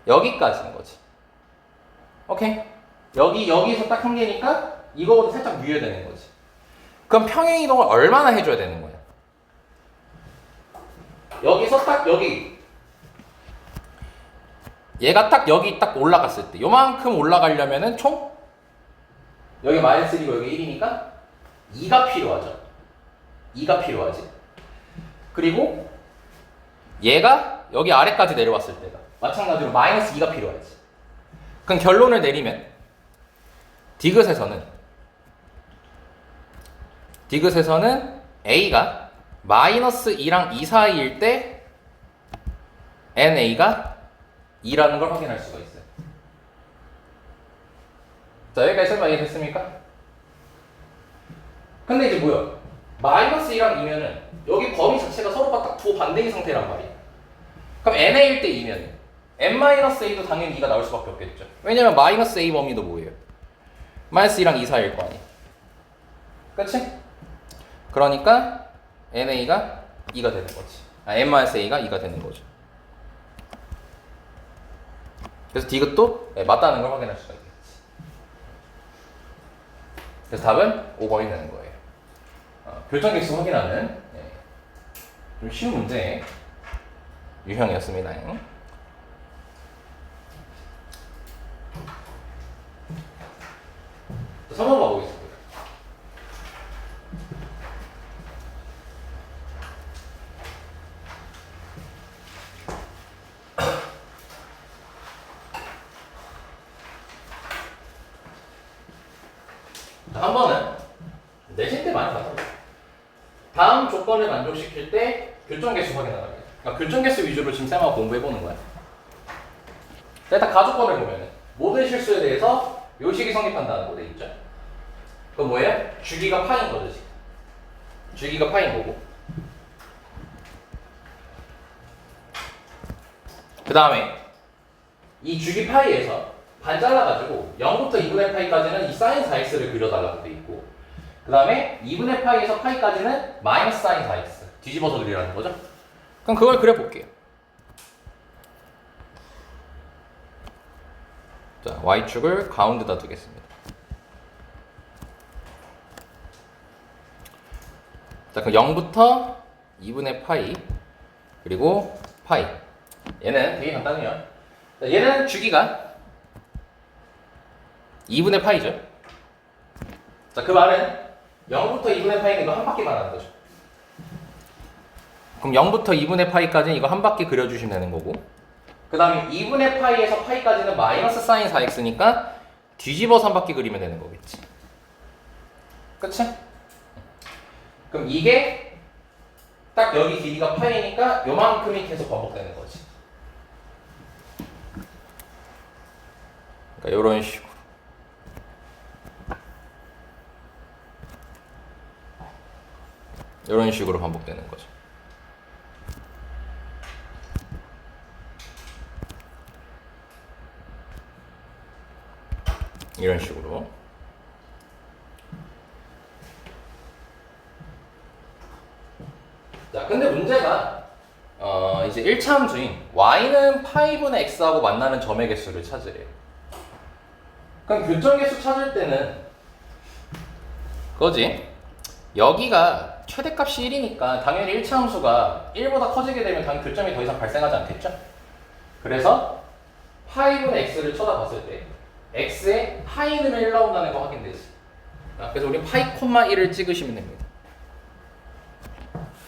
여기까지인 거지. 오케이? 여기서 딱 1개니까 이거보다 살짝 위에 되는 거지. 그럼 평행 이동을 얼마나 해줘야 되는 거야? 여기서 딱 여기 얘가 딱 여기 딱 올라갔을 때 요만큼 올라가려면은 총 여기 마이너스 1이고 여기 1이니까 2가 필요하죠. 2가 필요하지. 그리고 얘가 여기 아래까지 내려왔을 때가 마찬가지로 마이너스 2가 필요하지. 그럼 결론을 내리면 디귿에서는 A가 마이너스 2랑 2 사이일 때 NA가 2라는 걸 확인할 수가 있어요. 자, 여기까지 설명 이해됐습니까? 근데 이제 뭐야? 마이너스 2랑 2면은 여기 범위 자체가 서로가 딱 두 반대인 상태란 말이야. 그럼 NA일 때 2면 N-A도 당연히 2가 나올 수밖에 없겠죠. 왜냐면 마이너스 A 범위도 뭐예요? 마이너스 2랑 2 사이일 거 아니야. 그치? 그러니까 NA가 2가 되는 거지. N-A가 2가 되는 거죠. 그래서 디귿도 맞다는 걸 확인할 수가 있겠지. 그래서 답은 5번이 되는 거예요. 결정계수 확인하는 좀 쉬운 문제 유형이었습니다. 3번 봐보겠습니다. 한 번은 내신 때 많이 봤어요. 다음 조건을 만족시킬 때 교정개수 확인하는 거예요. 그러니까 교정개수 위주로 지금 쌤하고 공부해보는 거야. 일단 가조건을 보면은 모든 실수에 대해서 요식이 성립한다는 거 돼 있죠. 그건 뭐예요? 주기가 파인 거죠 지금. 주기가 파인 거고. 그 다음에 이 주기 파이에서 반 잘라가지고 0부터 2분의 파이까지는 이 사인 4x를 그려달라고 돼 있고, 그 다음에 2분의 파이에서 파이까지는 마이너스 사인 4x 뒤집어서 그리라는 거죠. 그럼 그걸 그려볼게요. 자, y축을 가운데다 두겠습니다. 자, 그럼 0부터 2분의 파이 그리고 파이. 얘는 되게 간단해요. 자, 얘는 주기가 2분의 파이죠. 자, 그 말은 0부터 2분의 파이는 이거 한 바퀴 말하는 거죠. 그럼 0부터 2분의 파이까지는 이거 한 바퀴 그려주시면 되는 거고, 그 다음에 2분의 파이에서 파이까지는 마이너스 사인 4x니까 뒤집어서 한 바퀴 그리면 되는 거겠지. 그치? 그럼 이게 딱 여기 길이가 파이니까 요만큼이 계속 반복되는 거지. 그러니까 요런 식으로. 이런 식으로 반복되는 거죠. 이런 식으로. 자, 근데 문제가 이제 1차 함수인 y는 파이분의 x하고 만나는 점의 개수를 찾으래요. 그럼 교점 개수 찾을 때는 그거지. 여기가 최대값이 1이니까 당연히 1차 함수가 1보다 커지게 되면 당연히 교점이 더 이상 발생하지 않겠죠? 그래서 파이분의 x를 쳐다봤을 때 x에 파이는 1 나온다는 거 확인되지. 그래서 우리 파이 콤마 1을 찍으시면 됩니다.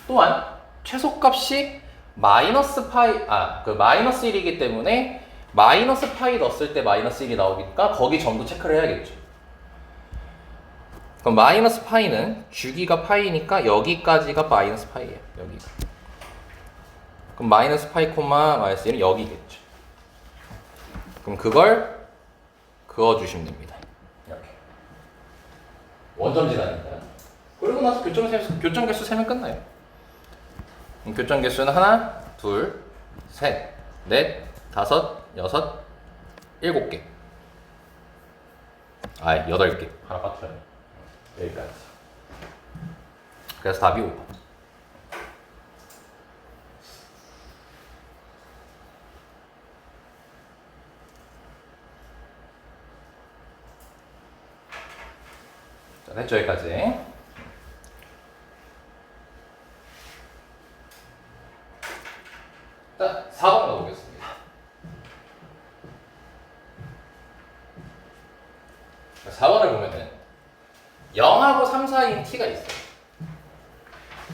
또한 최소값이 마이너스 파이, 마이너스 1이기 때문에 마이너스 파이 넣었을 때 마이너스 1이 나오니까 거기 점도 체크를 해야겠죠. 그럼 마이너스 파이는 주기가 파이니까 여기까지가 마이너스 파이예요. 여기가. 그럼 마이너스 파이 콤마 마이너스 1은 여기겠죠. 그럼 그걸 그어주시면 됩니다. 이렇게. 원점 지나니까. 그리고 나서 교점 개수 세면 끝나요. 그럼 교점 개수는 하나, 둘, 셋, 넷, 다섯, 여섯, 7개. 8개. 하나 빠뜨려요. 여기까지. 그래서 답이 5번. 자, 됐죠? 여기까지. 자, 4번 가보겠습니다. 4번을 보면은 0하고 3 사이인 t가 있어요.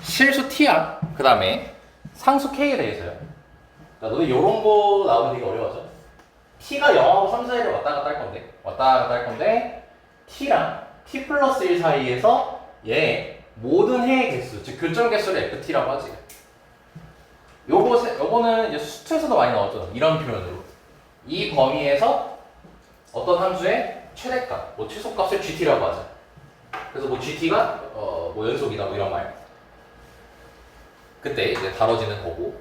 실수 t야. 그 다음에 상수 k에 대해서요. 그러니까 너네 요런 거 나오면 되게 어려워져. t가 0하고 3 사이를 왔다 갔다 할 건데 t랑 t 플러스 1 사이에서 얘 모든 해의 개수, 즉 교점 개수를 ft라고 하지. 요거는 이제 수투에서도 많이 나왔죠. 이런 표현으로. 이 범위에서 어떤 함수의 최대값, 뭐 최소값을 gt라고 하자. 그래서 뭐 gt가 뭐 연속이다 뭐 이런 말. 그때 이제 다뤄지는 거고.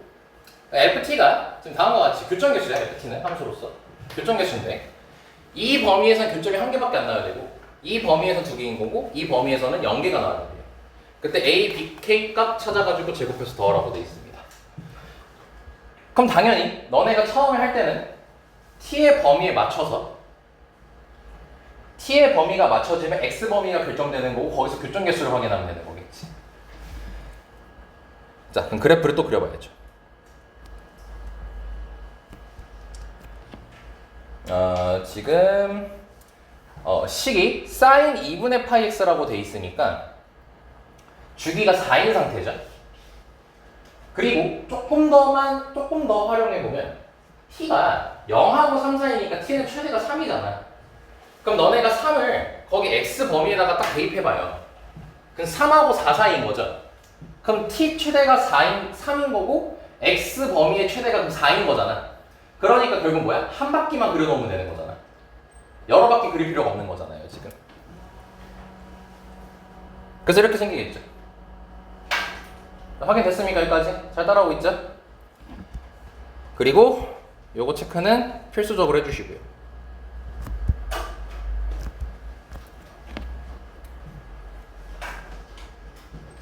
ft가 지금 다음과 같이 교점 개수야. ft는 함수로서 교점 개수인데 이 범위에서는 교점이 한 개밖에 안 나와야 되고 이 범위에서는 두 개인 거고 이 범위에서는 0개가 나와야 돼요. 그때 a, b, k 값 찾아가지고 제곱해서 더하라고 돼 있습니다. 그럼 당연히 너네가 처음에 할 때는 t의 범위에 맞춰서 t의 범위가 맞춰지면 x 범위가 결정되는 거고 거기서 교점 개수를 확인하면 되는 거겠지. 자, 그럼 그래프를 또 그려봐야죠. 지금 식이 sin 2분의 파이 x라고 돼 있으니까 주기가 4인 상태죠. 그리고 조금 더 활용해 보면 t가 0하고 3 사이니까 t는 최대가 3이잖아. 그럼 너네가 3을 거기 x 범위에다가 딱 대입해봐요. 그럼 3하고 4 사이인 거죠. 그럼 t 최대가 3인 거고 x 범위의 최대가 그럼 4인 거잖아. 그러니까 결국 뭐야? 한 바퀴만 그려놓으면 되는 거잖아. 여러 바퀴 그릴 필요가 없는 거잖아요, 지금. 그래서 이렇게 생기겠죠. 확인됐습니까? 여기까지? 잘 따라오고 있죠? 그리고 요거 체크는 필수적으로 해주시고요.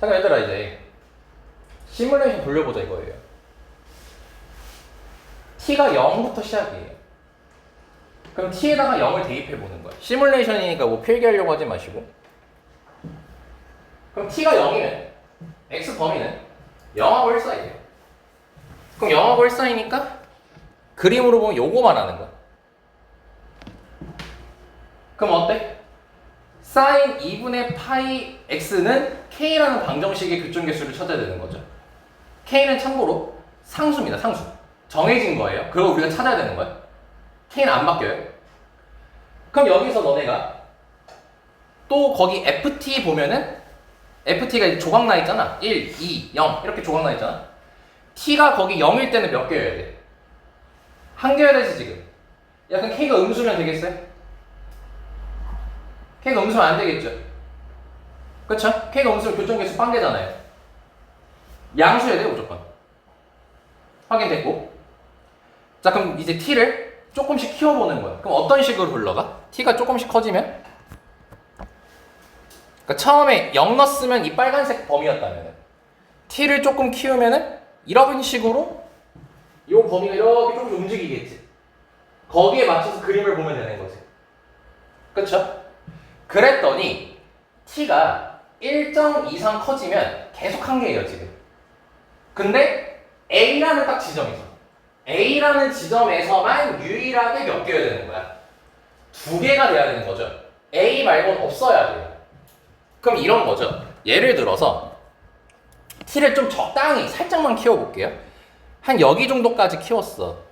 잠깐 얘들아, 이제 시뮬레이션 돌려보자 이거예요. t가 0부터 시작이에요. 그럼 t에다가 0을 대입해보는 거야. 시뮬레이션이니까 뭐 필기하려고 하지 마시고. 그럼 t가 0이면 x 범위는 0하고 1 사이예요. 그럼 0하고 1 사이니까 그림으로 보면 요거만 하는 거야. 그럼 어때? sin 2분의 파이 x는 k라는 방정식의 교점 개수를 찾아야 되는 거죠. k는 참고로 상수입니다. 상수. 정해진 거예요. 그걸 우리가 찾아야 되는 거예요. k는 안 바뀌어요. 그럼 여기서 너네가 또 거기 ft 보면은 ft가 조각 나 있잖아. 1, 2, 0 이렇게 조각 나 있잖아. t가 거기 0일 때는 몇 개여야 돼? 한 개여야 되지 지금. 야 그럼 k가 음수면 되겠어요? k가 음수면 안 되겠죠? 그쵸? k가 음수면 교점계수 빵개잖아요. 양수여야 돼요 무조건. 확인됐고. 자 그럼 이제 t를 조금씩 키워보는 거야. 그럼 어떤 식으로 흘러가? t가 조금씩 커지면? 그러니까 처음에 0 넣었으면 이 빨간색 범위였다면 t를 조금 키우면은 이런 식으로 이 범위가 이렇게 조금씩 움직이겠지. 거기에 맞춰서 그림을 보면 되는 거지. 그쵸? 그랬더니 t가 일정 이상 커지면 계속 한 개예요 지금. 근데 A라는 딱 지점이 있어. A라는 지점에서만 유일하게 몇 개여야 되는 거야? 2개가 돼야 되는 거죠. A 말고는 없어야 돼요. 그럼 이런 거죠. 예를 들어서 t를 좀 적당히 살짝만 키워볼게요. 한 여기 정도까지 키웠어.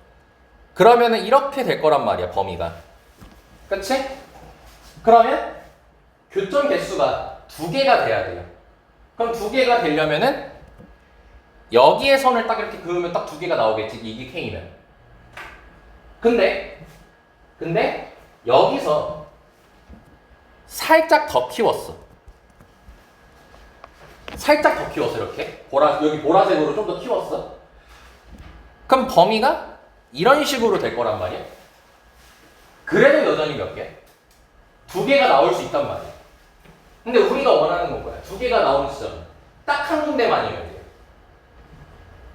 그러면은 이렇게 될 거란 말이야 범위가. 그치? 그러면 교점 개수가 2개가 돼야 돼요. 그럼 2개가 되려면은 여기에 선을 딱 이렇게 그으면 딱 2개가 나오겠지. 이게 K면. 근데 여기서 살짝 더 키웠어. 이렇게. 여기 보라색으로 좀 더 키웠어. 그럼 범위가 이런 식으로 될 거란 말이야. 그래도 여전히 몇 개? 2개가 나올 수 있단 말이야. 근데 우리가 원하는 건 뭐야? 2개가 나오는 지점은 딱 한 군데만이어야 돼요.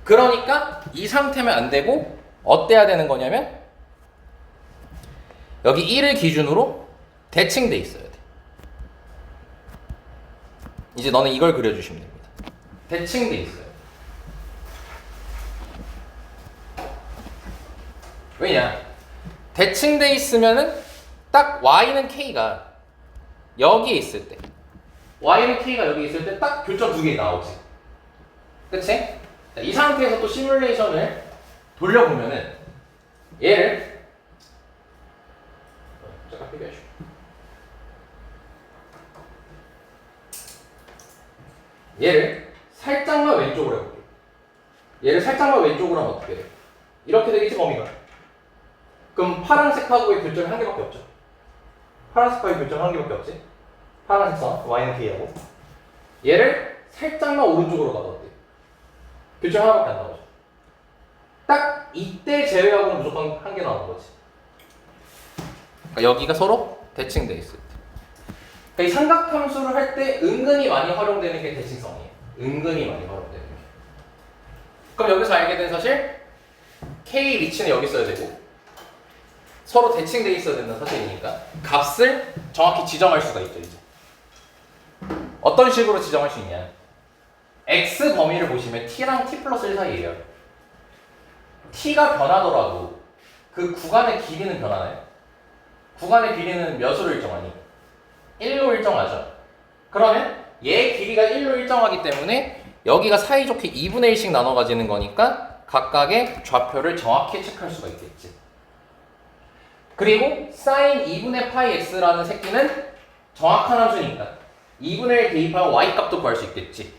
그러니까 이 상태면 안 되고 어때야 되는 거냐면 여기 1을 기준으로 대칭돼 있어야 돼. 이제 너는 이걸 그려주시면 됩니다. 대칭돼 있어요. 왜냐? 대칭돼 있으면은 딱 y는 k가 여기에 있을 때 y는 k가 여기 있을 때 딱 교점 두 개 나오지. 그치? 자, 이 상태에서 또 시뮬레이션을 돌려보면은 얘를 잠깐 비교해줘. 얘를 살짝만 왼쪽으로 해볼게. 얘를 살짝만 왼쪽으로 하면 어떻게 돼? 이렇게 되겠지 범위가. 그럼 파란색하고의 교점이 한 개밖에 없죠. 파란색하고의 교점이 한 개밖에 없지. 파란색 선 y는 k하고 얘를 살짝만 오른쪽으로 가도 어때? 교점 하나밖에 안 나오죠. 딱 이때 제외하고는 무조건 한 개 나오는 거지. 그러니까 여기가 서로 대칭돼 있을 때. 그러니까 이 삼각함수를 할 때 은근히 많이 활용되는 게 대칭성이에요. 은근히 많이 활용되는 게. 그럼 여기서 알게 된 사실 k 리치는 여기 써야 되고 서로 대칭돼 있어야 된다는 사실이니까 값을 정확히 지정할 수가 있죠. 이제 어떤 식으로 지정할 수 있냐? x 범위를 보시면 t랑 t 플러스 1 사이예요. t가 변하더라도 그 구간의 길이는 변하나요? 구간의 길이는 몇으로 일정하니? 1로 일정하죠. 그러면 얘 길이가 1로 일정하기 때문에 여기가 사이좋게 2분의 1씩 나눠 가지는 거니까 각각의 좌표를 정확히 체크할 수가 있겠지. 그리고 sin 2분의 파이 x라는 새끼는 정확한 함수니까 2분의 1 대입하면 y 값도 구할 수 있겠지.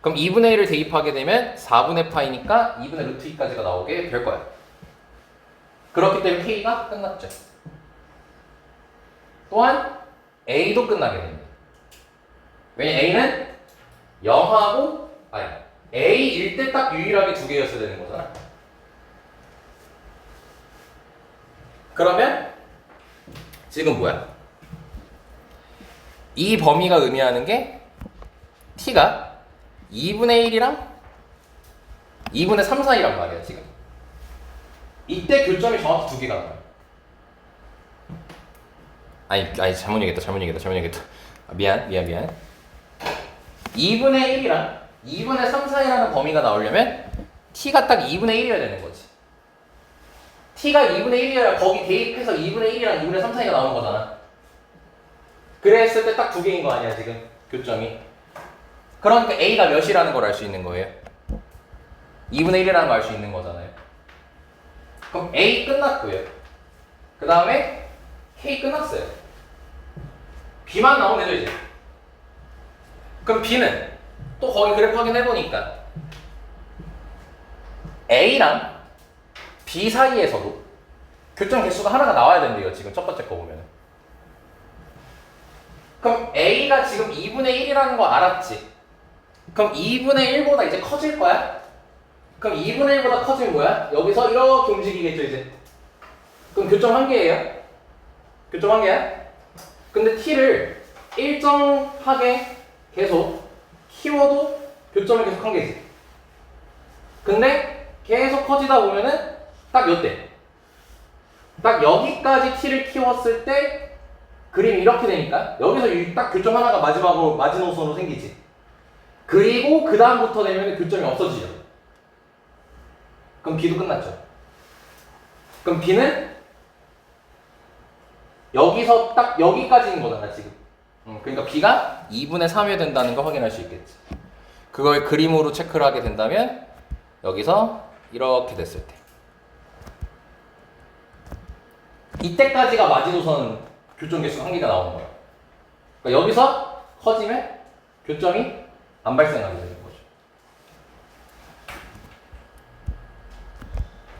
그럼 2분의 1을 대입하게 되면 4분의 파이니까 2분의 루트 2까지가 나오게 될 거야. 그렇기 때문에 k가 끝났죠. 또한 a도 끝나게 됩니다. 왜냐면 a는 0하고 a일 때 딱 유일하게 두 개였어야 되는 거잖아. 그러면 지금 뭐야? 이 범위가 의미하는 게 t가 2분의 1이랑 2분의 3 사이란 말이야 지금. 이때 교점이 정확히 두 개가 나와요. 아니 잘못 얘기했다. 미안. 2분의 1이랑 2분의 3 사이라는 범위가 나오려면 t가 딱 2분의 1이어야 되는 거지. t가 2분의 1이어야 거기 대입해서 2분의 1이랑 2분의 3 사이가 나오는 거잖아. 그랬을 때 딱 두 개인 거 아니야 지금 교점이. 그러니까 a가 몇이라는 걸 알 수 있는 거예요. 2분의 1이라는 걸 알 수 있는 거잖아요. 그럼 a 끝났고요. 그 다음에 k 끝났어요. b만 나오면 되죠 이제. 그럼 b는 또 거기 그래프 확인해보니까 a랑 b 사이에서도 교점 개수가 하나가 나와야 된대요. 지금 첫 번째 거 보면은. 그럼 a가 지금 2분의 1이라는 거 알았지? 그럼 2분의 1보다 이제 커질 거야? 그럼 2분의 1보다 커지면 뭐야? 여기서 이렇게 움직이겠죠 이제. 그럼 교점 한 개예요? 교점 한 개야? 근데 t를 일정하게 계속 키워도 교점이 계속 한 개지. 근데 계속 커지다 보면은 딱 요때. 딱 여기까지 t를 키웠을 때 그림이 이렇게 되니까 여기서 딱 교점 하나가 마지막으로 마지노선으로 생기지. 그리고 그 다음부터 되면 교점이 없어지죠. 그럼 b도 끝났죠. 그럼 b는 여기서 딱 여기까지인 거잖아 지금. 그러니까 b가 2분의 3이 된다는 걸 확인할 수 있겠지. 그걸 그림으로 체크를 하게 된다면 여기서 이렇게 됐을 때 이때까지가 마지노선 교점 개수 한 개가 나오는 거야. 그러니까 여기서 커지면 교점이 안 발생하게 되는 거죠.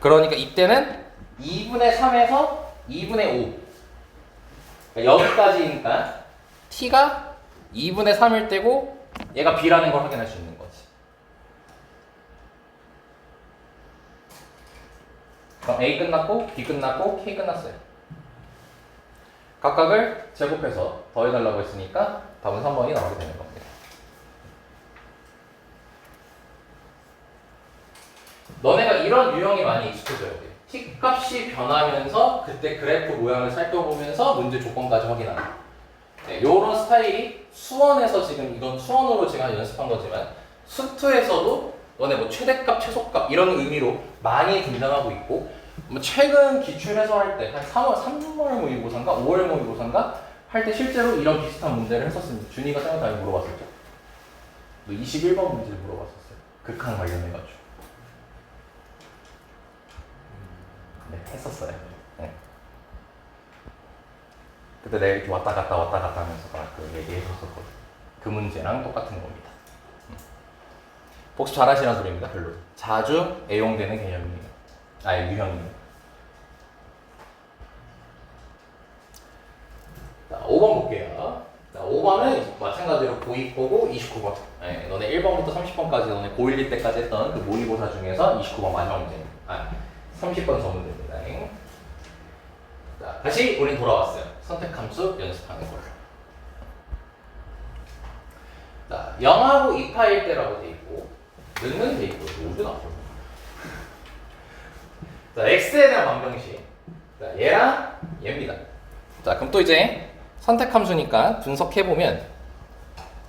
그러니까 이때는 2분의 3에서 2분의 5 그러니까 여기까지니까 t가 2분의 3일 때고 얘가 b라는 걸 확인할 수 있는 거지. 그럼 a 끝났고 b 끝났고 k 끝났어요. 각각을 제곱해서 더해달라고 했으니까 답은 3번이 나오게 되는 겁니다. 너네가 이런 유형이 많이 익숙해져야 돼. t 값이 변하면서 그때 그래프 모양을 살펴보면서 문제 조건까지 확인하는. 네, 요런 스타일이 수원에서 지금 이건 수원으로 제가 연습한 거지만 수투에서도 너네 뭐 최대값, 최소값 이런 의미로 많이 등장하고 있고 뭐 최근 기출 해설할 때 한 3월 모의고사인가 5월 모의고사인가 할 때 실제로 이런 비슷한 문제를 했었습니다. 준이가 생각나게 물어봤었죠. 너 21번 문제를 물어봤었어요. 극한 관련해가지고. 네, 했었어요. 네. 그때 내가 이렇게 왔다 갔다 하면서 막 그 얘기해줬었거든. 그 문제랑 똑같은 겁니다. 복습 잘하시는 소리입니다. 별로. 자주 애용되는 개념이에요. 유형이에요. 자, 5번 볼게요. 자, 5번은 마찬가지로 고입고고 29번. 네, 너네 1번부터 30번까지 너네 고1일 때까지 했던 그 모의고사 중에서 29번 마지막 문제입니다. 30번 저 문제입니다. 자, 다시 우린 돌아왔어요. 선택함수 연습하는 걸로. 자, 0하고 2파일 때라고 돼 있고, 는돼 있고, 모두 나와요. 자, x에 대한 방정식. 자, 얘랑 얘입니다. 자, 그럼 또 이제 선택함수니까 분석해보면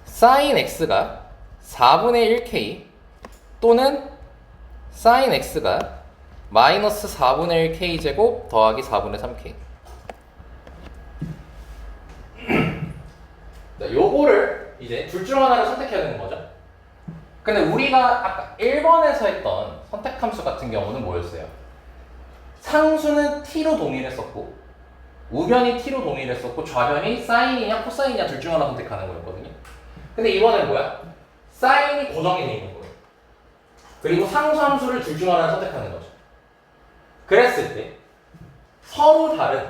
sin x가 4분의 1k 또는 sin x가 마이너스 4분의 1k 제곱 더하기 4분의 3k. 자, 요거를 이제 둘 중 하나를 선택해야 되는 거죠. 근데 우리가 아까 1번에서 했던 선택함수 같은 경우는 뭐였어요? 상수는 t로 동일했었고 우변이 t로 동일했었고 좌변이 사인이냐 코사인이냐 둘 중 하나 선택하는 거였거든요. 근데 이번엔 뭐야? 사인이 고정이 돼 있는 거예요. 그리고 상수함수를 둘 중 하나를 선택하는 거죠. 그랬을 때 서로 다른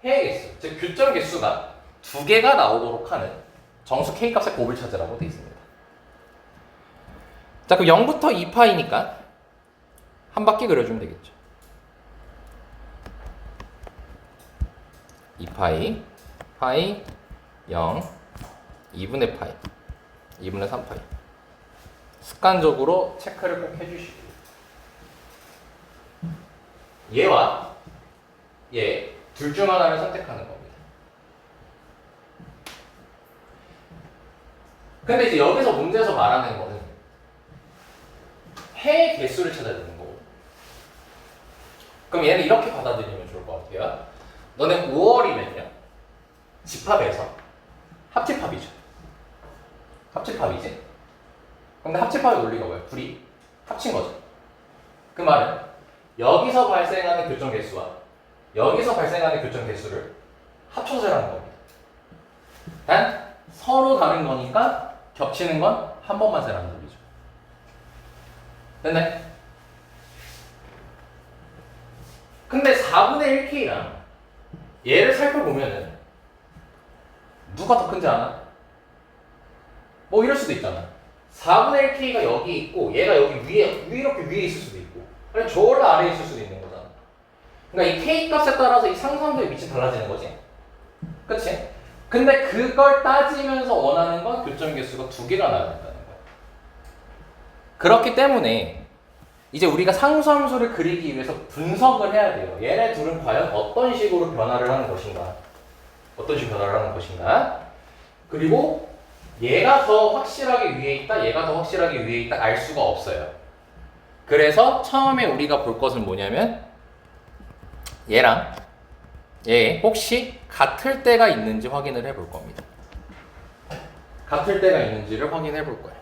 해의 개수, 즉 교점 개수가 두 개가 나오도록 하는 정수 k 값의 곱을 찾으라고 돼 있습니다. 자, 그럼 0부터 2파이니까 한 바퀴 그려주면 되겠죠. 2파이, 파이, 0, 2분의 파이, 2분의 3파이. 습관적으로 체크를 꼭 해주시고 얘와 얘 둘 중 하나를 선택하는 겁니다. 근데 이제 여기서 문제에서 말하는 거는 해의 개수를 찾아야 되는 거고, 그럼 얘는 이렇게 받아들이면 좋을 것 같아요. 너네 5월이면요 집합에서 합집합이죠. 합집합이지. 근데 합집합의 논리가 뭐예요? 둘이 합친 거죠. 그 말은 여기서 발생하는 교점 개수와 여기서 발생하는 교점 개수를 합쳐서 하는 겁니다. 단 서로 다른 거니까 겹치는 건 한 번만 세라는 소리죠. 됐네? 근데 4분의 1k랑 얘를 살펴보면은 누가 더 큰지 아나? 뭐 이럴 수도 있잖아. 4분의 1k가 여기 있고 얘가 여기 위에 이렇게 위에 있을 수도 있고 아니 저걸 아래에 있을 수도 있는 거잖아. 그러니까 이 k 값에 따라서 이 상수함수의 위치 달라지는 거지. 그치? 근데 그걸 따지면서 원하는 건 교점 개수가 두 개가 나야 된다는 거야. 그렇기 때문에 이제 우리가 상수함수를 그리기 위해서 분석을 해야 돼요. 얘네 둘은 과연 어떤 식으로 변화를 하는 것인가? 어떤 식으로 변화를 하는 것인가? 그리고 얘가 더 확실하게 위에 있다, 얘가 더 확실하게 위에 있다 알 수가 없어요. 그래서 처음에 우리가 볼 것은 뭐냐면 얘랑 얘 혹시 같을 때가 있는지 확인을 해볼 겁니다. 같을 때가 있는지를 확인해 볼 거예요.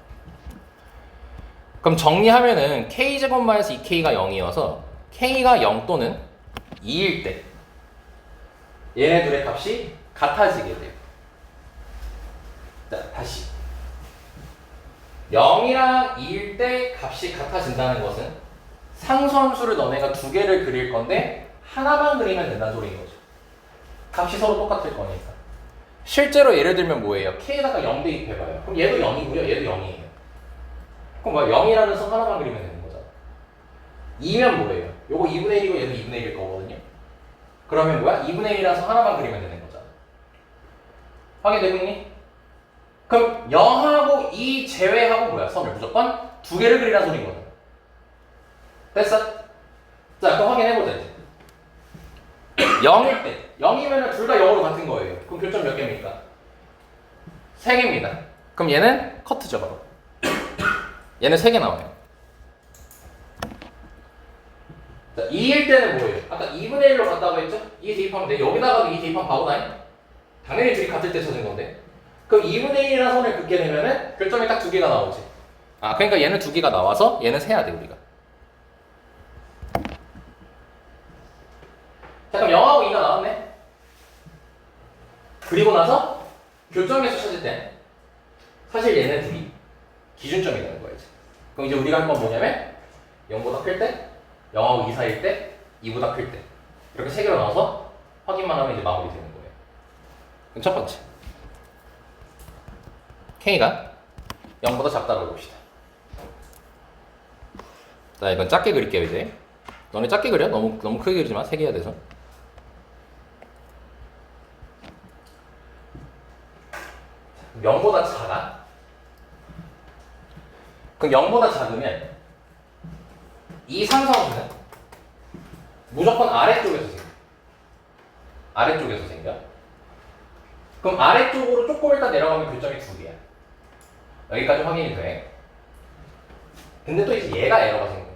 그럼 정리하면은 k제곱 마이너스 2k가 0이어서 k가 0 또는 2일 때 얘네들의 값이 같아지게 돼요. 자, 다시 0이랑 2일 때 값이 같아진다는 것은 상수함수를 너네가 두 개를 그릴 건데 하나만 그리면 된다는 소리인 거죠. 값이 서로 똑같을 거니까. 실제로 예를 들면 뭐예요? k에다가 0 대입해봐요. 그럼 얘도 0이고요, 얘도 0이에요. 그럼 뭐 0이라는 선 하나만 그리면 되는 거잖아. 2면 뭐예요? 요거 2분의 1이고 얘도 2분의 1일 거거든요. 그러면 뭐야? 2분의 1이라는 선 하나만 그리면 되는 거잖아. 확인되고 있니? 그럼 0하고 2 제외하고 뭐야? 선을 무조건 두 개를 그리라는 소리인 거잖아. 됐어? 자, 그럼 확인해보자 이제. 0일 때 0이면 둘 다 0으로 같은 거예요. 그럼 교점 몇 개입니까? 3개입니다. 그럼 얘는 커트죠 바로. 얘는 3개 나와요. 자, 2일 때는 뭐예요? 아까 2분의 1로 간다고 했죠? 2 대입하면 돼. 여기다가도 2 대입하면 바보다잉? 당연히 둘이 같을 때 찾은 건데. 그럼 2분의 1이라는 선을 긋게 되면은 교점이 딱 두 개가 나오지. 아, 그러니까 얘는 두 개가 나와서 얘는 세야 돼, 우리가. 자, 그럼 0하고 2가 나왔네. 그리고 나서 교점에서 찾을 때 사실 얘는 둘이 기준점이 되는 거야, 이제. 그럼 이제 우리가 할 건 뭐냐면 0보다 클 때, 0하고 2 사이일 때, 2보다 클 때. 이렇게 세 개로 나눠서 확인만 하면 이제 마무리 되는 거예요. 그럼 첫 번째. K가 0보다 작다고 봅시다. 자, 이건 작게 그릴게요, 이제. 너네 작게 그려? 너무 크게 그리지 마. 3개 해야 돼서. 그럼 0보다 작아? 그럼 0보다 작으면 이 상성수는 무조건 아래쪽에서 생겨. 아래쪽에서 생겨. 그럼 아래쪽으로 조금 일단 내려가면 교점이 두 개야. 여기까지 확인이 돼. 근데 또 이제 얘가 에러가 생겨.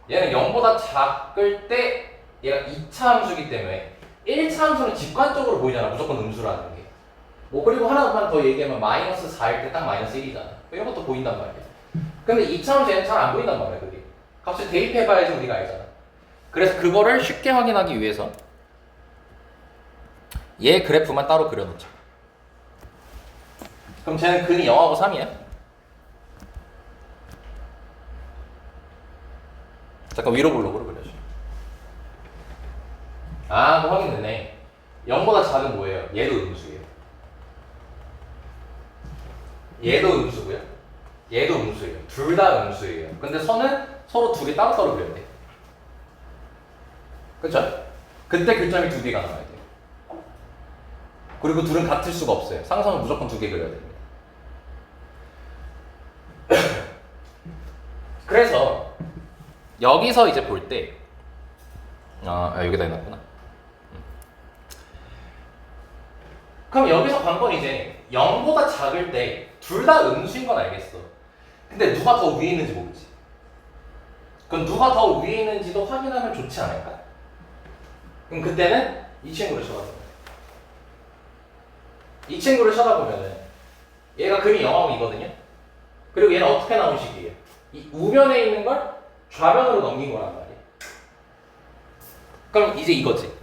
얘는 0보다 작을 때 얘가 2차 함수이기 때문에 1차 함수는 직관적으로 보이잖아. 무조건 음수라는 게. 뭐 그리고 하나만 더 얘기하면 마이너스 4일 때 딱 마이너스 1이잖아. 이런 것도 보인단 말이야. 근데 2차 함수 얘는 잘 안 보인단 말이야, 그게. 값을 대입해봐야지 우리가 알잖아. 그래서 그거를 쉽게 확인하기 위해서 얘 그래프만 따로 그려놓자. 그럼 쟤는 근이 0하고 3이야. 잠깐 위로 블록으로 그려줘. 아, 그거 확인되네. 0보다 작은 뭐예요? 얘도 음수예요. 얘도 음수고요. 얘도 음수예요. 둘 다 음수예요. 근데 선은 서로 두 개 따로따로 그려야 돼. 그쵸? 그때 교점이 두 개가 나와야 돼요. 그리고 둘은 같을 수가 없어요. 상선은 무조건 두 개 그려야 됩니다. 그래서 여기서 이제 볼 때 여기다 해놨구나. 그럼 여기서 관건이 이제 0보다 작을 때 둘 다 음수인 건 알겠어. 근데 누가 더 위에 있는지 모르지. 그럼 누가 더 위에 있는지도 확인하면 좋지 않을까? 그럼 그때는 이 친구를 쳐다보면 이 친구를 쳐다보면은 얘가 근이 0하고 2거든요. 그리고 얘는 어떻게 나온 식이에요? 이 우변에 있는 걸 좌변으로 넘긴 거란 말이에요. 그럼 이제 이거지.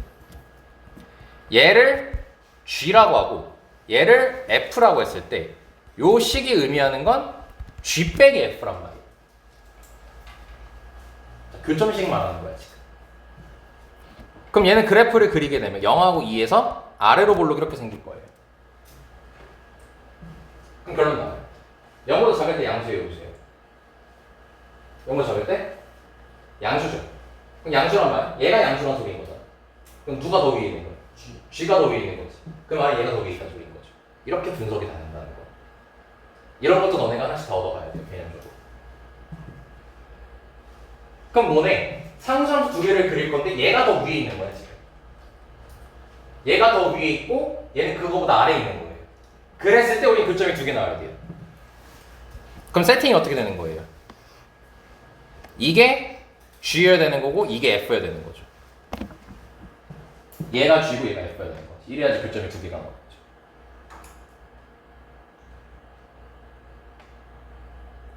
얘를 G라고 하고 얘를 F라고 했을 때 요 식이 의미하는 건 G 빼기 F란 말이에요. 교점식 말하는 거야 지금. 그럼 얘는 그래프를 그리게 되면 0하고 2에서 아래로 볼록 이렇게 생길 거예요. 그럼 결론 나와요. 0보다 작을 때 양수예요, 음수예요? 0보다 작을 때 양수죠. 그럼 양수란 말, 얘가 양수란 소리인 거잖아. 그럼 누가 더 위에 있는 거야? G가 더 위에 있는 거지. 그 말이 얘가 더 위에 있다는 소리인 거죠. 이렇게 분석이 다 된다는 거. 이런 것도 너네가 하나씩 더 얻어가야 돼요, 개념적으로. 그럼 너네 상수함수 두 개를 그릴 건데 얘가 더 위에 있는 거야, 지금. 얘가 더 위에 있고 얘는 그거보다 아래에 있는 거예요. 그랬을 때 우리 교점이 두 개 나와야 돼요. 그럼 세팅이 어떻게 되는 거예요? 이게 G여야 되는 거고 이게 F여야 되는 거죠. 얘가 G고 얘가 F여야 되는 거지. 이래야지 교점이 두 개가 나오죠.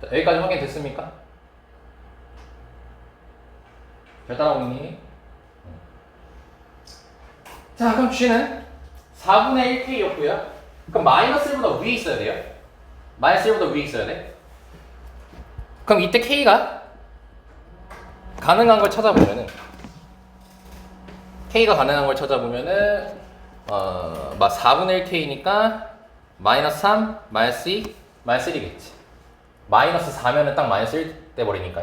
자, 여기까지 확인됐습니까? 잘 따라오고 있니? 자, 그럼 G는 4분의 1K였고요. 그럼 마이너스 1보다 위에 있어야 돼요. 마이너스 1보다 위에 있어야 돼. 그럼 이때 K가 가능한 걸 찾아보면은 K가 가능한 걸 찾아보면은 막 4분의 1K니까 마이너스 3, 마이너스 2, 마이너스 1이겠지. 마이너스 4면은 딱 마이너스 1 돼버리니까.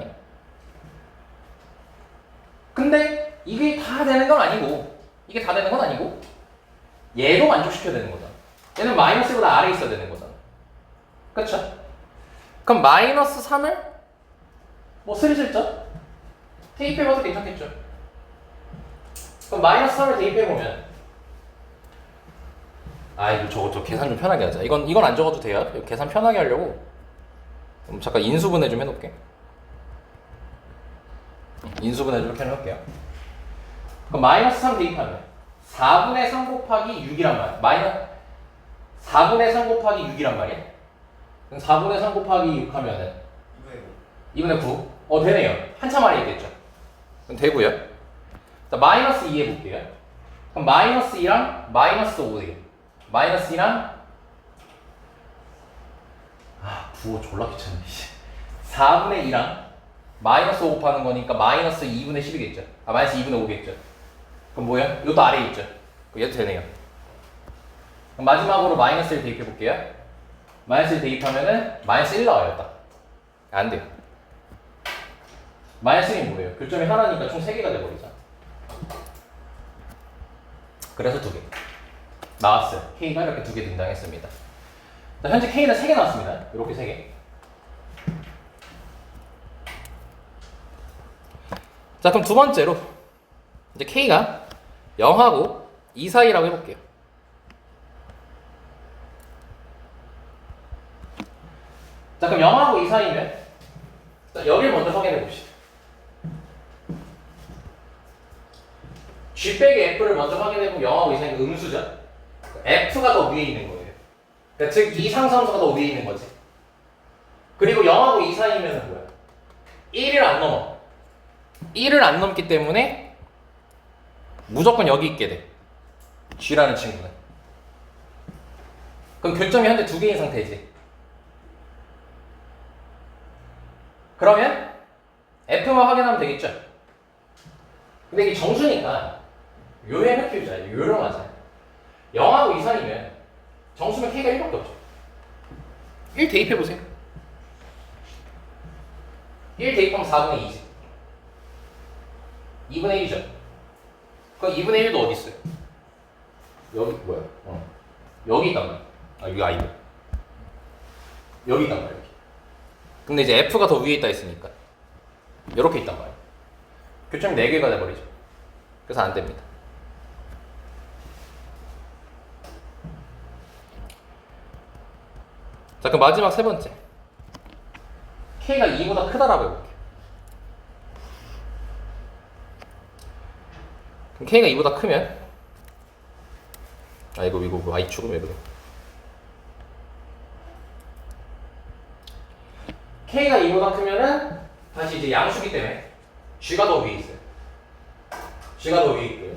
근데 이게 다 되는 건 아니고 이게 다 되는 건 아니고 얘도 만족시켜야 되는 거잖아. 얘는 마이너스보다 아래에 있어야 되는 거잖아. 그쵸? 그럼 마이너스 3을 뭐 스리슬쩍 대입해봐도 괜찮겠죠? 그럼 마이너스 3을 대입해보면 이거 저 계산 좀 편하게 하자. 이건 안 적어도 돼요. 이거 계산 편하게 하려고 잠깐 인수분해 좀 해놓을게. 인수분해 좀 이렇게 해놓을게요. 그럼 마이너스 3 대입하면 4분의 3 곱하기 6이란 말이야. 4분의 3 곱하기 6이란 말이야. 그럼 4분의 3 곱하기 6 하면은 2분의 9. 되네요. 한참 아래 있겠죠. 그럼 되고요. 자, 마이너스 2 해볼게요. 그럼 마이너스 2랑 마이너스 5예요. 마이너스 2랑 부호 졸라 귀찮네. 4분의 2랑 마이너스 5 곱하는 거니까 마이너스 2분의 10이겠죠. 마이너스 2분의 5겠죠. 그럼 뭐야? 이것도 아래에 있죠. 그럼 얘도 되네요. 그럼 마지막으로 마이너스 1 대입해 볼게요. 마이너스 1 대입하면은 마이너스 1 나와요. 딱. 안 돼요. 마이너스 1이 뭐예요? 교점이 하나니까 총 3개가 돼버리죠. 그래서 2개. 나왔어요. K가 이렇게 2개 등장했습니다. 자, 현재 K는 3개 나왔습니다. 이렇게 3개. 자, 그럼 두 번째로 이제 K가 0하고 2 사이라고 해볼게요. 자, 그럼 0하고 2 사이면 자, 여기를 먼저 확인해 봅시다. G 빼기 F를 먼저 확인해보면 0하고 2 사이는 음수죠. F가 더 위에 있는 거예요. 그러니까 즉 이상수함수가 더 위에 있는 거지. 그리고 0하고 2 사이면 뭐야? 1을 안 넘어. 1을 안 넘기 때문에 무조건 여기 있게 돼. G라는 친구는. 그럼 교점이 현재 2개인 상태지. 그러면 F만 확인하면 되겠죠? 근데 이게 정수니까 요해는 키우자. 요령하자. 0하고 2 사이면 정수면 K가 1밖에 없죠. 1 대입해보세요. 1 대입하면 4분의 2지. 2분의 1이죠. 그럼 2분의 1도 어디 있어요? 여기 뭐야? 여기 있단 말이야. 여기 아니고 여기 있단 말이야. 여기. 근데 이제 F가 더 위에 있다 했으니까 이렇게 있단 말이야. 교점이 4개가 돼버리죠. 그래서 안 됩니다. 자, 그럼 마지막 세 번째. K가 2보다 크다라고 해볼게요. 그럼 K가 2보다 크면 이거 Y축은 왜 그래? K가 2보다 크면은 다시 이제 양수기 때문에 G가 더 위에 있어요. G가 더 위에 있고요.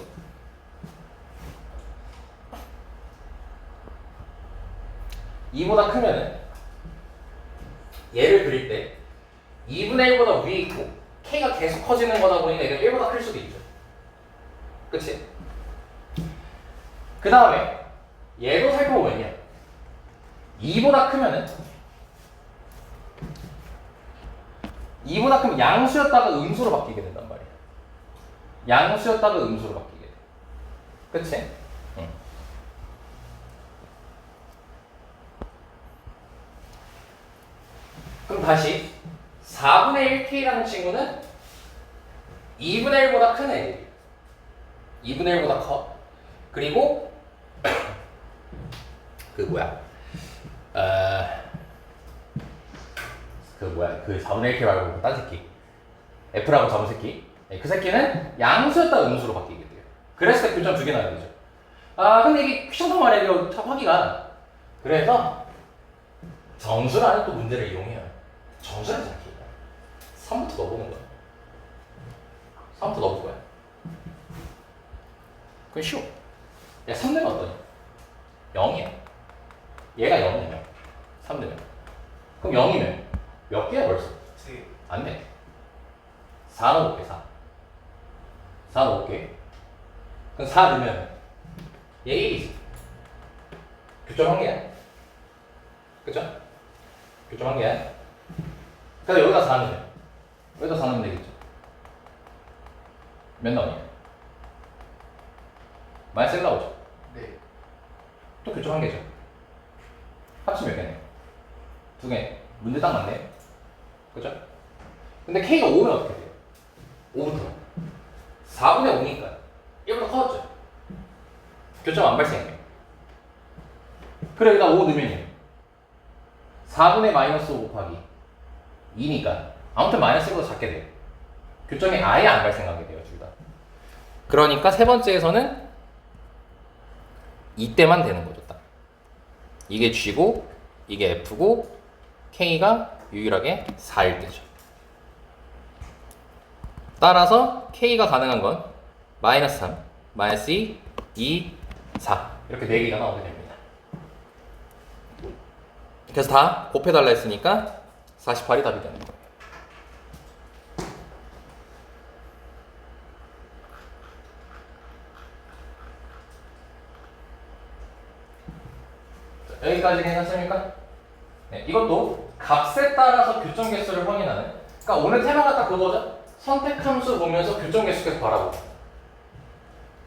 이보다 크면은 얘를 그릴 때 2분의 1보다 위에 있고 K가 계속 커지는 거다 보니까 얘가 1보다 클 수도 있죠. 그치? 그 다음에 얘도 살펴보면요. 2보다 크면은 2보다 크면 양수였다가 음수로 바뀌게 된단 말이야. 양수였다가 음수로 바뀌게 돼. 그치? 응. 그럼 다시 4분의 1K라는 친구는 2분의 1보다 큰 애들이에요. 2분의 1보다 커. 그리고 그 4분의 1K 말고 딴 새끼 F라고 잡은 새끼. 그 새끼는 양수였다가 음수로 바뀌게 돼요. 그랬을 때 교점 2개 나야 되죠. 근데 이게 귀찮단 말이에요. 하기가. 그래서 정수라는 또 문제를 이용해요. 정수를 생각해요. 3부터 넣어보는 거야. 3부터 넣어볼 거야. 그건 쉬워. 야, 3 넣으면 어떠냐? 0이야. 얘가 0이면 3 넣으면. 그럼 0이면 몇 개야 벌써? 3개. 안 돼. 4 넣어볼게. 4 넣어볼게. 그럼 4 넣으면 얘 1이지. 교점 1개야. 그쵸? 교점 1개야. 그래서 여기다 4 넣으면 여기다 4 넣으면 되겠죠. 몇 나오냐? 마이너스 1 나오죠. 네. 또 교점 1개죠. 합치면 몇 개네? 2개. 문제 딱 맞네. 그죠? 근데 K가 5면 어떻게 돼요? 5부터 4분의 5니까 1보다 커졌죠. 교점 안 발생해요. 그래, 여기다 5 넣으면요 4분의 마이너스 5 곱하기 2니까 아무튼 마이너스 1보다 작게 돼요. 교점이 아예 안 발생하게 돼요, 둘 다. 그러니까 세 번째에서는 이때만 되는 거죠, 딱. 이게 G고 이게 F고 K가 유일하게 4일 때죠. 따라서 K가 가능한 건 마이너스 3, 마이너스 2, 2, 4 이렇게 4개가 나오게 됩니다. 그래서 다 곱해달라 했으니까 48이 답이 되는 거예요. 여기까지 괜찮습니까? 네, 이것도 값에 따라서 교점 개수를 확인하는. 그러니까 오늘 테마가 딱 그거죠. 선택함수 보면서 교점 개수 계속 바라보고.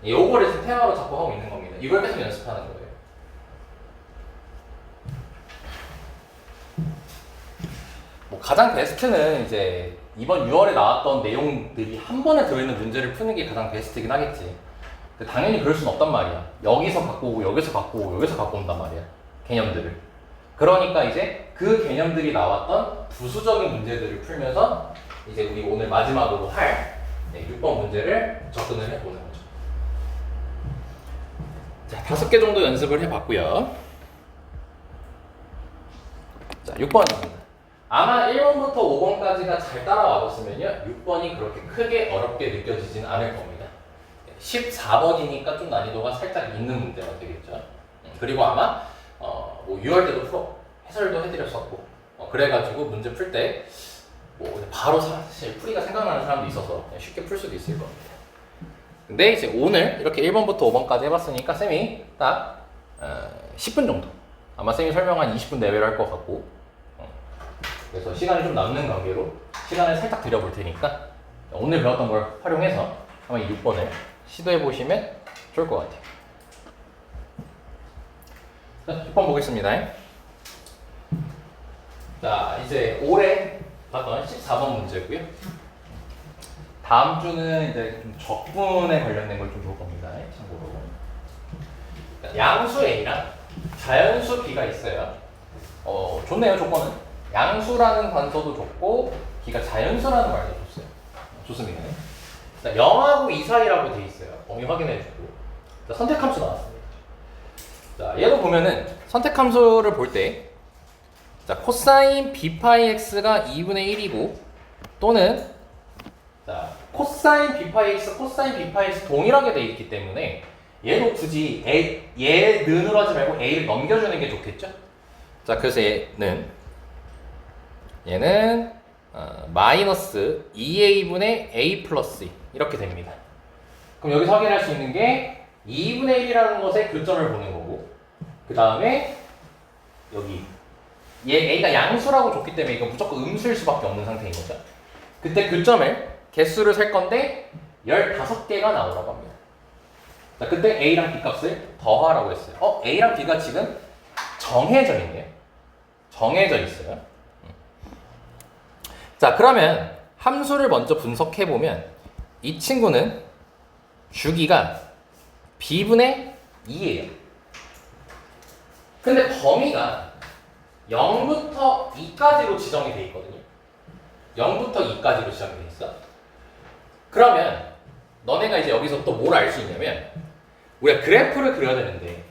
요거를 지금 테마로 잡고 하고 있는 겁니다. 이걸 계속 연습하는 거예요. 뭐 가장 베스트는 이제 이번 6월에 나왔던 내용들이 한 번에 들어있는 문제를 푸는 게 가장 베스트긴 하겠지. 근데 당연히 그럴 수는 없단 말이야. 여기서 갖고 오고 여기서 갖고 오고 여기서 갖고 온단 말이야. 개념들을. 그러니까 이제 그 개념들이 나왔던 부수적인 문제들을 풀면서 이제 우리 오늘 마지막으로 할 6번 문제를 접근을 해보는 거죠. 자, 5개 정도 연습을 해봤고요. 자, 6번입니다. 아마 1번부터 5번까지가 잘 따라와줬으면요 6번이 그렇게 크게 어렵게 느껴지진 않을 겁니다. 14번이니까 좀 난이도가 살짝 있는 문제가 되겠죠. 그리고 아마 뭐 6월 때도 해설도 해드렸었고 그래가지고 문제 풀 때 뭐 바로 사실 풀이가 생각나는 사람도 있어서 쉽게 풀 수도 있을 겁니다. 근데 이제 오늘 이렇게 1번부터 5번까지 해봤으니까 쌤이 딱 10분 정도 아마 쌤이 설명 한 20분 내외로 할 것 같고 그래서 시간이 좀 남는 관계로 시간을 살짝 드려볼 테니까 오늘 배웠던 걸 활용해서 한번 이 6번을 시도해 보시면 좋을 것 같아요. 자, 6번 보겠습니다. 자, 이제 올해 봤던 14번 문제고요. 다음 주는 이제 좀 적분에 관련된 걸 좀 볼 겁니다. 참고로. 양수 A랑 자연수 B가 있어요. 좋네요, 조건은. 양수라는 단서도 좋고 B가 자연수라는 말도 좋았어요. 좋습니다. 자, 0하고 2 사이라고 돼 있어요. 범위 확인해주고. 자, 선택함수 나왔습니다. 자, 얘도 보면은 선택함수를 볼 때 자, 코사인 b파이 x가 2분의 1이고 또는 자, 코사인 b파이 x, 코사인 b파이 x 동일하게 돼 있기 때문에 얘도 굳이 얘 는으로 하지 말고 a를 넘겨주는 게 좋겠죠? 자, 그래서 얘는 마이너스 2a분의 a 플러스 2 이렇게 됩니다. 그럼 여기서 확인할 수 있는 게 2분의 1이라는 것에 교점을 보는 거고 그 다음에 여기 얘 a가 양수라고 줬기 때문에 이건 무조건 음수일 수밖에 없는 상태인 거죠. 그때 교점을 개수를 셀 건데 15개가 나오라고 합니다. 자, 그때 a랑 b 값을 더하라고 했어요. a랑 b가 지금 정해져 있네요. 정해져 있어요. 자, 그러면 함수를 먼저 분석해 보면 이 친구는 주기가 b분의 2예요. 근데 범위가 0부터 2까지로 지정이 돼 있거든요. 0부터 2까지로 지정이 돼 있어. 그러면 너네가 이제 여기서 또 뭘 알 수 있냐면 우리가 그래프를 그려야 되는데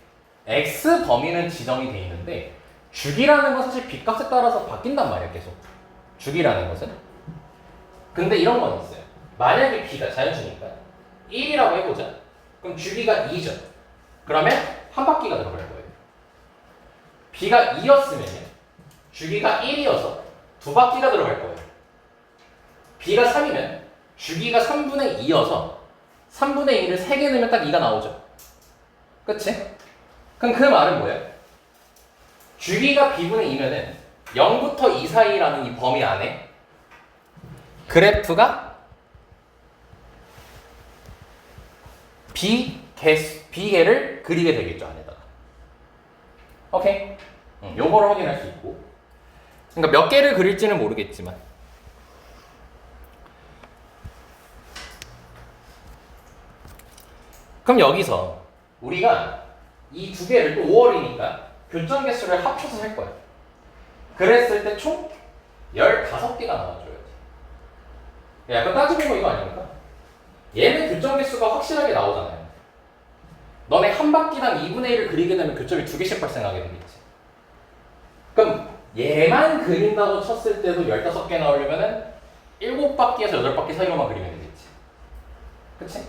x 범위는 지정이 돼 있는데 주기라는 건 사실 b 값에 따라서 바뀐단 말이야. 계속 주기라는 것은. 근데 이런 건 있어요. 만약에 b가 자연수니까 1이라고 해보자. 그럼 주기가 2죠. 그러면 한 바퀴가 들어갈 거예요. b가 2였으면 주기가 1이어서 두 바퀴가 들어갈 거예요. b가 3이면 주기가 3분의 2여서 3분의 2를 3개 넣으면 딱 2가 나오죠. 그치? 그럼 그 말은 뭐예요? 주기가 b분의 2면은 0부터 2 사이라는 이 범위 안에 그래프가 b개를 그리게 되겠죠, 안에다가. 오케이? 요거를 확인할 수 있고. 그러니까 몇 개를 그릴지는 모르겠지만. 그럼 여기서 우리가 이 두 개를 또 5월이니까 교점 개수를 합쳐서 할 거야. 그랬을 때 총 15개가 나와줘야지. 약간 따지고 보면 이거 아닙니까? 얘는 교점 개수가 확실하게 나오잖아요. 너네 한 바퀴당 2분의 1을 그리게 되면 교점이 2개씩 발생하게 되겠지. 얘만 그린다고 쳤을 때도 15개 나오려면은 7바퀴에서 8바퀴 사이로만 그리면 되겠지. 그치?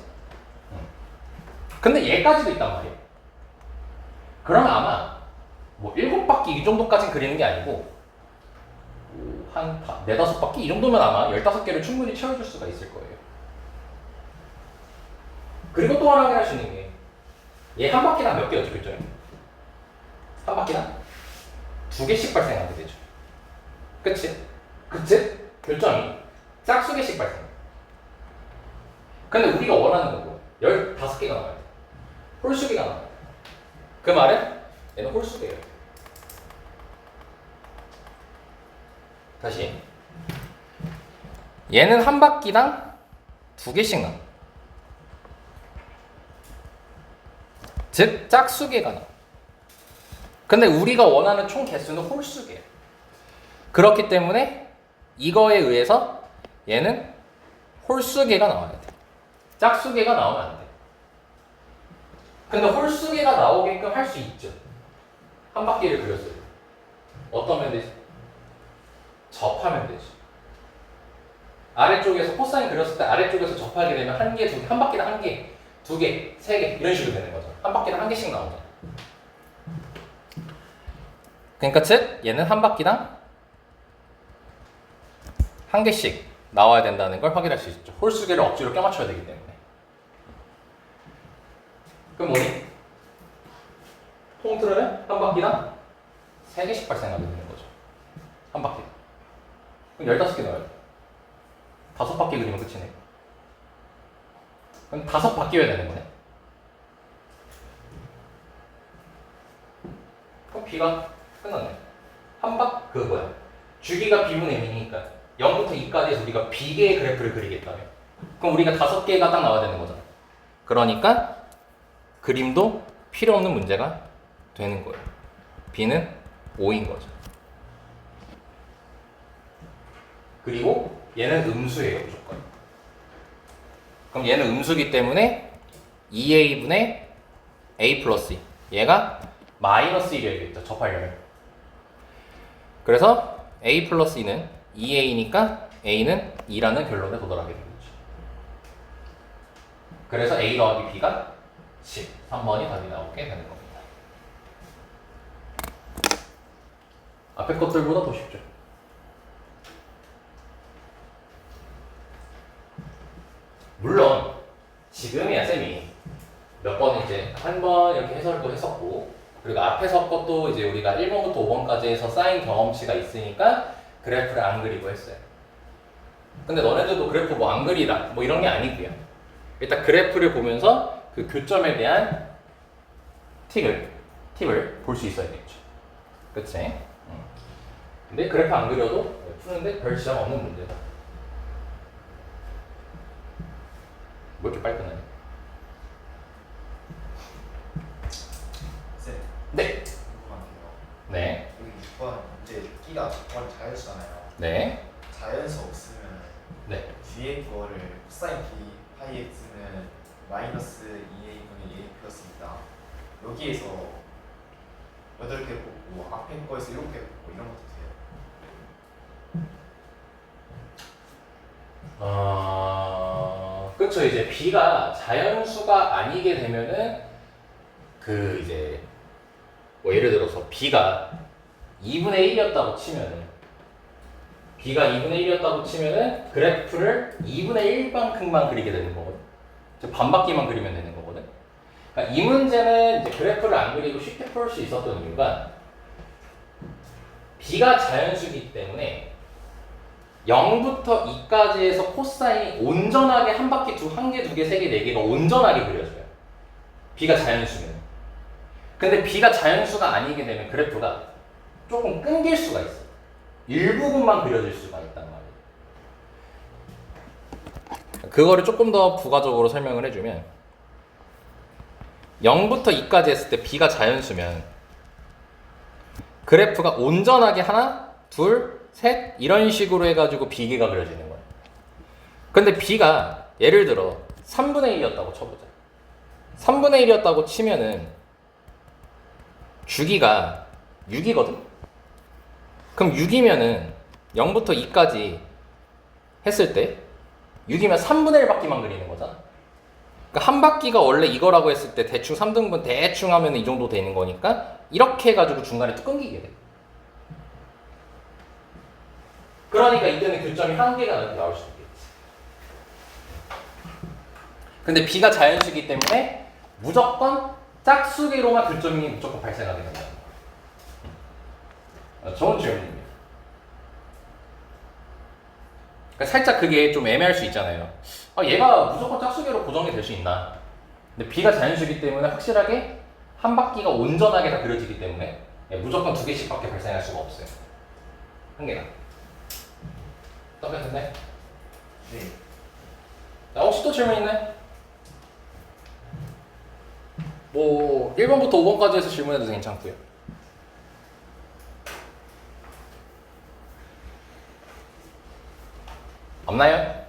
근데 얘까지도 있단 말이야. 그러면 아마 뭐 7바퀴 이 정도까지는 그리는 게 아니고 한 4-5바퀴 이 정도면 아마 15개를 충분히 채워줄 수가 있을 거예요. 그리고 또 하나 확인할 수 있는 게 얘 한 바퀴당 몇 개였죠, 교점이? 한 바퀴당 2개씩 발생하게 되죠. 그치? 그치? 교점이 짝수개씩 발생. 근데 우리가 원하는 건 뭐야? 15개가 나와야 돼. 홀수개가 나와야 돼. 그 말은 얘는 홀수개예요. 다시. 얘는 한 바퀴당 2개씩 나와. 즉 짝수개가 나와. 근데 우리가 원하는 총 개수는 홀수개예요. 그렇기 때문에 이거에 의해서 얘는 홀수개가 나와야 돼. 짝수개가 나오면 안 돼. 근데 홀수개가 나오게끔 할 수 있죠. 한 바퀴를 그렸어요. 어떤 면 되지? 접하면 되지. 아래쪽에서 코사인 그렸을 때 아래쪽에서 접하게 되면 한 개, 두 개, 한 바퀴당 한 개, 2개, 3개 이런 식으로 되는 거죠. 한 바퀴당 한 개씩 나오잖아. 그러니까 즉 얘는 한 바퀴당 한 개씩 나와야 된다는 걸 확인할 수 있죠. 홀수개를 억지로 껴맞춰야 되기 때문에. 그럼 뭐니? 통틀어는 한 바퀴당 3개씩 발생하게 되는 거죠. 한 바퀴. 그럼 15개 넣어야 돼. 5바퀴 그리면 끝이네. 그럼 5바퀴여야 되는 거네. 그럼 B가 끝났네. 그 뭐야? 주기가 B분의 M이니까 0부터 2까지 해서 우리가 B개의 그래프를 그리겠다며. 그럼 우리가 5개가 딱 나와야 되는 거잖아. 그러니까 그림도 필요 없는 문제가 되는 거예요. B는 5인 거죠. 그리고 얘는 음수예요, 무조건. 그럼 얘는 음수기 때문에 2a분의 a 플러스 2. 얘가 마이너스 1이어야겠죠, 접하려면. 그래서 a 플러스 2는 2a니까 a는 2라는 결론에 도달하게 되는 거죠. 그래서 a 더하기 b가 10. 3번이 답이 나오게 되는 겁니다. 앞에 것들보다 더 쉽죠. 물론 지금이야 쌤이 몇 번 이제 한 번 이렇게 해설도 했었고, 그리고 앞에서 것도 이제 우리가 1번부터 5번까지 해서 쌓인 경험치가 있으니까 그래프를 안 그리고 했어요. 근데 너네들도 그래프 뭐 안 그리라 뭐 이런 게 아니고요. 일단 그래프를 보면서 그 교점에 대한 팁을 볼 수 있어야겠죠. 그치? 근데 그래프 안 그려도 푸는데 별 지장 없는 문제다. 뭐 이렇게 빨리 끝나냐? 쌤. 네. 궁금한데요. 네. 여기 6번 이제 끼가 번 자연수잖아요. 네. 자연수 없으면 네. 뒤에 거를 코사인 b 파이 x는 마이너스 2a분의 a 플러스입니다. 여기에서 8개 뽑고 앞에 거에서 7개 뽑고 이런 것도 돼요. 그렇죠. 이제 b가 자연수가 아니게 되면은 그 이제 뭐 예를 들어서 b가 2분의 1이었다고 치면은 그래프를 2분의 1만큼만 그리게 되는 거거든. 즉 반바퀴만 그리면 되는 거거든. 그러니까 이 문제는 이제 그래프를 안 그리고 쉽게 풀 수 있었던 이유가 b가 자연수이기 때문에 0부터 2까지 해서 코사인이 온전하게 한 바퀴 한 개, 두 개, 세 개, 네 개가 온전하게 그려져요. b가 자연수면. 근데 b가 자연수가 아니게 되면 그래프가 조금 끊길 수가 있어. 일부분만 그려질 수가 있단 말이에요. 그거를 조금 더 부가적으로 설명을 해주면 0부터 2까지 했을 때 b가 자연수면 그래프가 온전하게 하나, 둘, 셋 이런 식으로 해가지고 b개가 그려지는 거예요. 근데 b가 예를 들어 3분의 1이었다고 쳐보자. 3분의 1이었다고 치면은 주기가 6이거든? 그럼 6이면은 0부터 2까지 했을 때 6이면 3분의 1바퀴만 그리는 거잖아. 그러니까 한 바퀴가 원래 이거라고 했을 때 대충 3등분 대충 하면 이 정도 되는 거니까 이렇게 해가지고 중간에 또 끊기게 돼. 그러니까 이때는 교점이 한 개가 이렇게 나올 수도 있겠지. 근데 B가 자연수이기 때문에 무조건 짝수기로만 교점이 무조건 발생하게 된다. 좋은 질문입니다. 그러니까 살짝 그게 좀 애매할 수 있잖아요. 얘가 무조건 짝수기로 고정이 될 수 있나? 근데 B가 자연수이기 때문에 확실하게 한 바퀴가 온전하게 다 그려지기 때문에 무조건 2개씩밖에 발생할 수가 없어요. 한 개가. 똑같은데? 네. 자, 혹시 또 질문 있나요? 뭐 1번부터 5번까지 해서 질문해도 괜찮고요. 없나요?